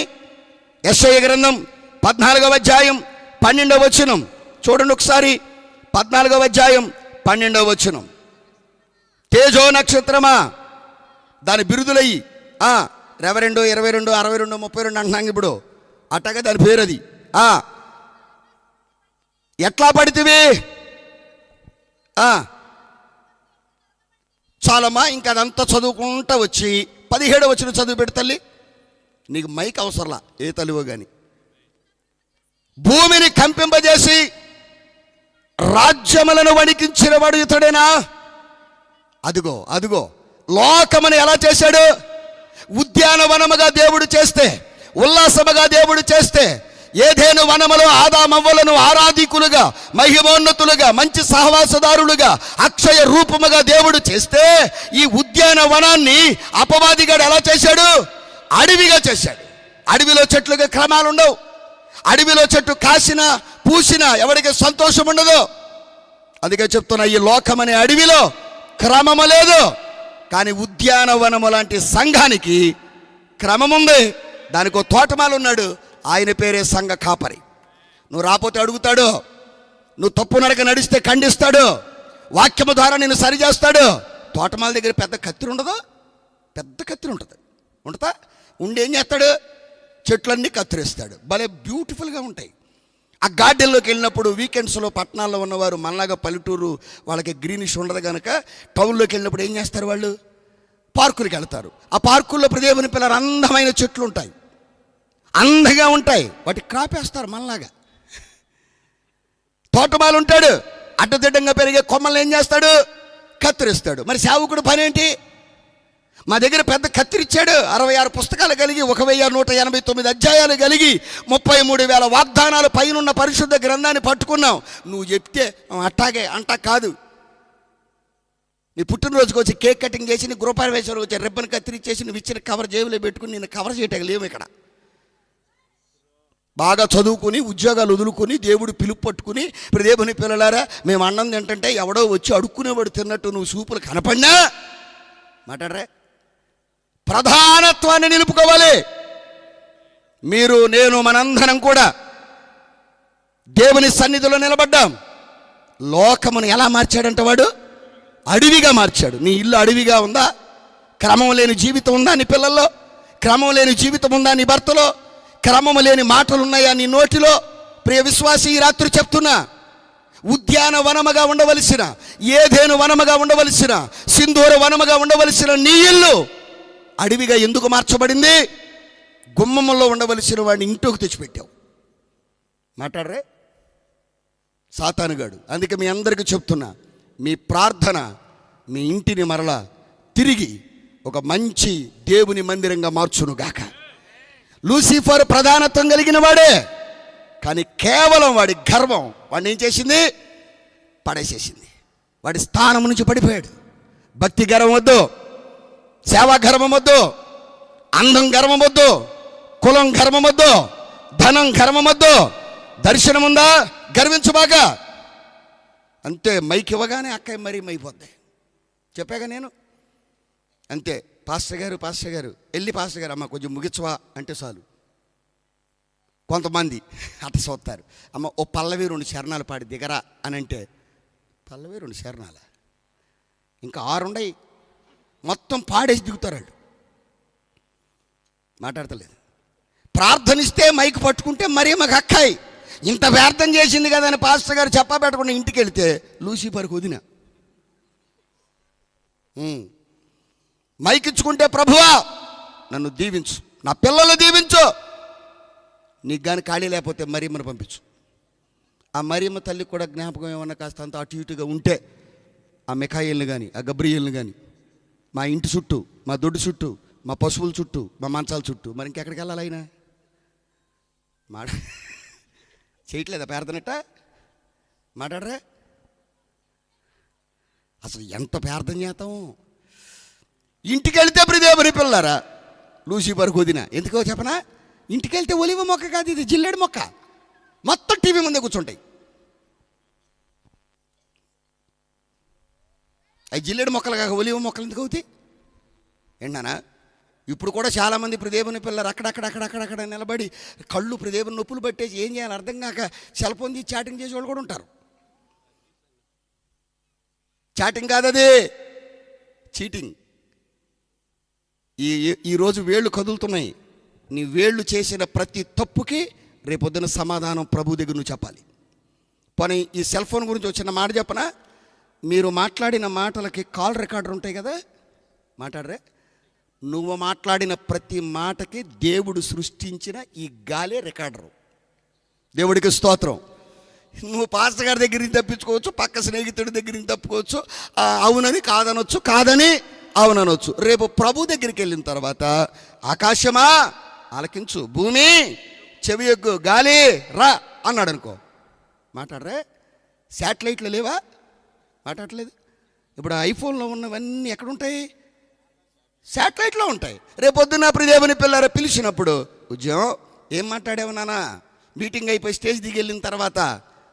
యెషయా గ్రంథం 14వ అధ్యాయం 12వ వచనం చూడండి ఒకసారి. 14వ అధ్యాయం 12వ వచనం. తేజో నక్షత్రమా, దాని బిరుదులయ్యి, రెవరెండు 22 62 32 అంటున్నాం ఇప్పుడు, అట్టగా దాని పేరు అది. ఎట్లా పడితివి? చాలమ్మా, ఇంకా అదంతా చదువుకుంటా వచ్చి 17వ వచనం చదువు పెడు తల్లి, నీకు మైక్ అవసరంలా, ఏ తల్లివో కానీ. భూమిని కంపింపజేసి రాజ్యములను వణికించిన వాడు ఇతడేనా? అదిగో అదిగో, లోకమును ఎలా చేశాడు? ఉద్యానవనముగా దేవుడు చేస్తే, ఉల్లాసముగా దేవుడు చేస్తే, ఏదేను వనములో ఆదామవ్వలను ఆరాధికులుగా, మహిమోన్నతులుగా, మంచి సహవాసదారులుగా, అక్షయ రూపముగా దేవుడు చేస్తే, ఈ ఉద్యానవనాన్ని అపవాదిగాడు ఎలా చేశాడు? అడవిగా చేశాడు. అడవిలో చెట్లుగా క్రమాలు ఉండవు. అడవిలో చెట్టు కాసినా పూసినా ఎవరికి సంతోషం ఉండదు. అందుకే చెప్తున్నా, ఈ లోకమనే అడవిలో క్రమము లేదు, కానీ ఉద్యానవనము లాంటి సంఘానికి క్రమం ఉంది. దానికి ఒక తోటమాలు ఉన్నాడు, ఆయన పేరే సంఘ కాపరి. నువ్వు రాపోతే అడుగుతాడు, నువ్వు తప్పు నడక నడిస్తే ఖండిస్తాడు, వాక్యము ద్వారా నిన్ను సరిచేస్తాడు. తోటమాల దగ్గర పెద్ద కత్తిరి ఉండదు, పెద్ద కత్తిరి ఉంటుంది. ఉంటుందా? ఉండి ఏం చేస్తాడు? చెట్లన్నీ కత్తిరిస్తాడు. భలే బ్యూటిఫుల్గా ఉంటాయి. ఆ గార్డెన్లోకి వెళ్ళినప్పుడు వీకెండ్స్లో పట్టణాల్లో ఉన్నవారు మనలాగా పల్లెటూరు వాళ్ళకి గ్రీనిష్ ఉండదు కనుక టౌన్లోకి వెళ్ళినప్పుడు ఏం చేస్తారు? వాళ్ళు పార్కులకి వెళ్తారు. ఆ పార్కుల్లో దేవుని పిల్లలు అందమైన చెట్లు ఉంటాయి, అందంగా ఉంటాయి, వాటి క్రాపేస్తారు మనలాగా. తోటమాలు ఉంటాడు, అడ్డదిడ్డంగా పెరిగే కొమ్మల్ని ఏం చేస్తాడు? కత్తిరిస్తాడు. మరి సేవకుడు పని ఏంటి? మా దగ్గర పెద్ద కత్తిరిచ్చాడు, 66 పుస్తకాలు కలిగి 1189 అధ్యాయాలు కలిగి 33,000 వాగ్దానాలు పైనున్న పరిశుద్ధ గ్రంథాన్ని పట్టుకున్నాం. నువ్వు చెప్తే అట్టాగే అంటా కాదు. నీ పుట్టినరోజుకి వచ్చి కేక్ కటింగ్ చేసి, నీ గృహప్రవేశం వచ్చి రిబ్బన్ కత్తిరిచ్చేసి నువ్వు ఇచ్చిన కవర్ జేబులో పెట్టుకుని నేను కవర్ చేయటం లేవు. ఇక్కడ బాగా చదువుకుని ఉద్యోగాలు వదులుకొని దేవుడు పిలుపు పట్టుకుని, ఇప్పుడు దేవుని పిల్లలారా మేము అన్నం తింటుంటే ఎవడో వచ్చి అడుక్కునేవాడు తిన్నట్టు నువ్వు సూపులు కనపడినా మాట్లాడరే. ప్రధానత్వాన్ని నిలుపుకోవాలి. మీరు, నేను, మనందరం కూడా దేవుని సన్నిధిలో నిలబడ్డాం. లోకమును ఎలా మార్చాడంట వాడు? అడవిగా మార్చాడు. నీ ఇల్లు అడవిగా ఉందా? క్రమం లేని జీవితం ఉందా నీ పిల్లల్లో? క్రమం లేని జీవితం ఉందా నీ భర్తలో? క్రమం లేని మాటలు ఉన్నాయా నీ నోటిలో? ప్రియ విశ్వాసి, ఈ రాత్రి చెప్తున్నా, ఉద్యానవనముగా ఉండవలసిన, ఏదేను వనముగా ఉండవలసిన, సింధూర వనముగా ఉండవలసిన నీ ఇల్లు అడవిగా ఎందుకు మార్చబడింది? గుమ్మములో ఉండవలసిన వాడిని ఇంట్లోకి తెచ్చిపెట్టావు. మాట్లాడరే సాతానుగాడు. అందుకే మీ అందరికీ చెప్తున్నా, మీ ప్రార్థన మీ ఇంటిని మరలా తిరిగి ఒక మంచి దేవుని మందిరంగా మార్చునుగాక. లూసిఫర్ ప్రధానత్వం కలిగిన వాడే, కానీ కేవలం వాడి గర్వం వాడిని ఏం చేసింది? పడేసేసింది. వాడి స్థానం నుంచి పడిపోయాడు. భక్తి గర్వం వద్దు, సేవా గర్వం వద్దు, అందం గర్వం వద్దు, కులం గర్వం వద్దు, ధనం గర్వం వద్దు. దర్శనం ఉందా? గర్వించబాక. అంతే, మైక్ ఇవ్వగానే అక్కయ్య మరీ మైపోద్ది. చెప్పాగా నేను. అంతే, పాస్టర్ గారు వెళ్ళి పాస్టర్ గారు అమ్మ కొంచెం ముగించవా అంటే చాలు. కొంతమంది అట్ట చూస్తారు, అమ్మ ఓ పల్లవి 2 శరణాలు పాడి దిగరా అని అంటే, పల్లవి 2 శరణాల ఇంకా 6 ఉన్నాయి, మొత్తం పాడేసి దిగుతారు వాళ్ళు. మాట్లాడతలేదు. ప్రార్థనిస్తే మైక్ పట్టుకుంటే మరీ మాకు అక్కాయి ఇంత వ్యర్థం చేసింది కదా అని పాస్టర్ గారు చెప్పా పెట్టకుండా ఇంటికి వెళితే లూసిఫర్కి వదిన. మైక్ ఇచ్చుకుంటే, ప్రభువా నన్ను దీవించు, నా పిల్లలు దీవించు, నీకు కానీ ఖాళీ లేకపోతే మరియమ్మను పంపించు. ఆ మరియమ్మ తల్లికి కూడా జ్ఞాపకం ఏమన్నా కాస్త అంత అటు ఇటుగా ఉంటే, ఆ మిఖాయిల్ని కానీ ఆ గబ్రియల్ని కానీ మా ఇంటి చుట్టూ, మా దొడ్డు చుట్టూ, మా పశువుల చుట్టూ, మా మంచాల చుట్టూ, మరి ఇంకెక్కడికి వెళ్ళాలి ఆయన? చేయట్లేదా ప్రార్థనట? మాట్లాడరా. అసలు ఎంత ప్రార్థన చేస్తాం. ఇంటికి వెళితే ప్రియదేవుని పిల్లలారా, లూసిఫర్కి వదిన. ఎందుకో చెప్పనా? ఇంటికి వెళ్తే ఒలివ మొక్క కాదు, ఇది జిల్లేడు మొక్క. మొత్తం టీవీ ముందే కూర్చుంటాయి. అవి జిల్లేడు మొక్కలు కాక ఒలివ మొక్కలు ఎందుకు అవుతాయి? ఏంటన్నా, ఇప్పుడు కూడా చాలామంది ప్రియదేవుని పిల్లలు అక్కడక్కడ నిలబడి కళ్ళు ప్రియదేవుని నొప్పులు పట్టేసి ఏం చేయాలి అర్థం కాక సెల్ ఫోన్ తీసి చాటింగ్ చేసేవాళ్ళు కూడా ఉంటారు. చాటింగ్ కాదు అది, చీటింగ్. ఈరోజు వేళ్ళు కదులుతున్నాయి. నీ వేళ్ళు చేసిన ప్రతి తప్పుకి రేపొద్దున సమాధానం ప్రభు దగ్గర నువ్వు చెప్పాలి. పోనీ ఈ సెల్ ఫోన్ గురించి వచ్చిన మాట చెప్పనా? మీరు మాట్లాడిన మాటలకి కాల్ రికార్డర్ ఉంటాయి కదా, మాట్లాడరే. నువ్వు మాట్లాడిన ప్రతి మాటకి దేవుడు సృష్టించిన ఈ గాలే రికార్డరు. దేవుడికి స్తోత్రం. నువ్వు పాస్టర్ గారి దగ్గర నుంచి తప్పించుకోవచ్చు, పక్క స్నేహితుడి దగ్గర నుంచి తప్పుకోవచ్చు, అవునని కాదనొచ్చు, కాదని అవుననొచ్చు. రేపు ప్రభు దగ్గరికి వెళ్ళిన తర్వాత ఆకాశమా ఆలకించు, భూమి చెవి ఎగ్గు, గాలి రా అన్నాడు అనుకో, మాట్లాడరే. శాటిలైట్లు లేవా? మాట్లాడలేదు. ఇప్పుడు ఐఫోన్లో ఉన్నవన్నీ ఎక్కడుంటాయి? శాటిలైట్లో ఉంటాయి. రేపొద్దున ప్రియదేవుని పిల్లలు పిలిచినప్పుడు, ఉద్యోగం ఏం మాట్లాడేవు నాన్న? మీటింగ్ అయిపోయి స్టేజ్ దిగి వెళ్ళిన తర్వాత.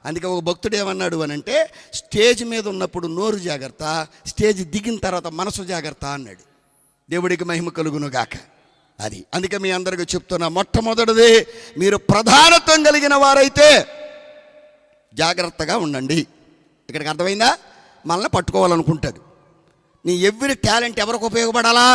అందుకే ఒక భక్తుడు ఏమన్నాడు అని అంటే, స్టేజ్ మీద ఉన్నప్పుడు నోరు జాగ్రత్త, స్టేజ్ దిగిన తర్వాత మనసు జాగ్రత్త అన్నాడు. దేవుడికి మహిమ కలుగును గాక. అది అందుకే మీ అందరికీ చెప్తున్నా, మొట్టమొదటిది మీరు ప్రధానత్వం కలిగిన వారైతే జాగ్రత్తగా ఉండండి. ఇక్కడికి అర్థమైందా? మనల్ని పట్టుకోవాలనుకుంటాడు. నీ ఎవ్రీ టాలెంట్ ఎవరికి ఉపయోగపడాలా?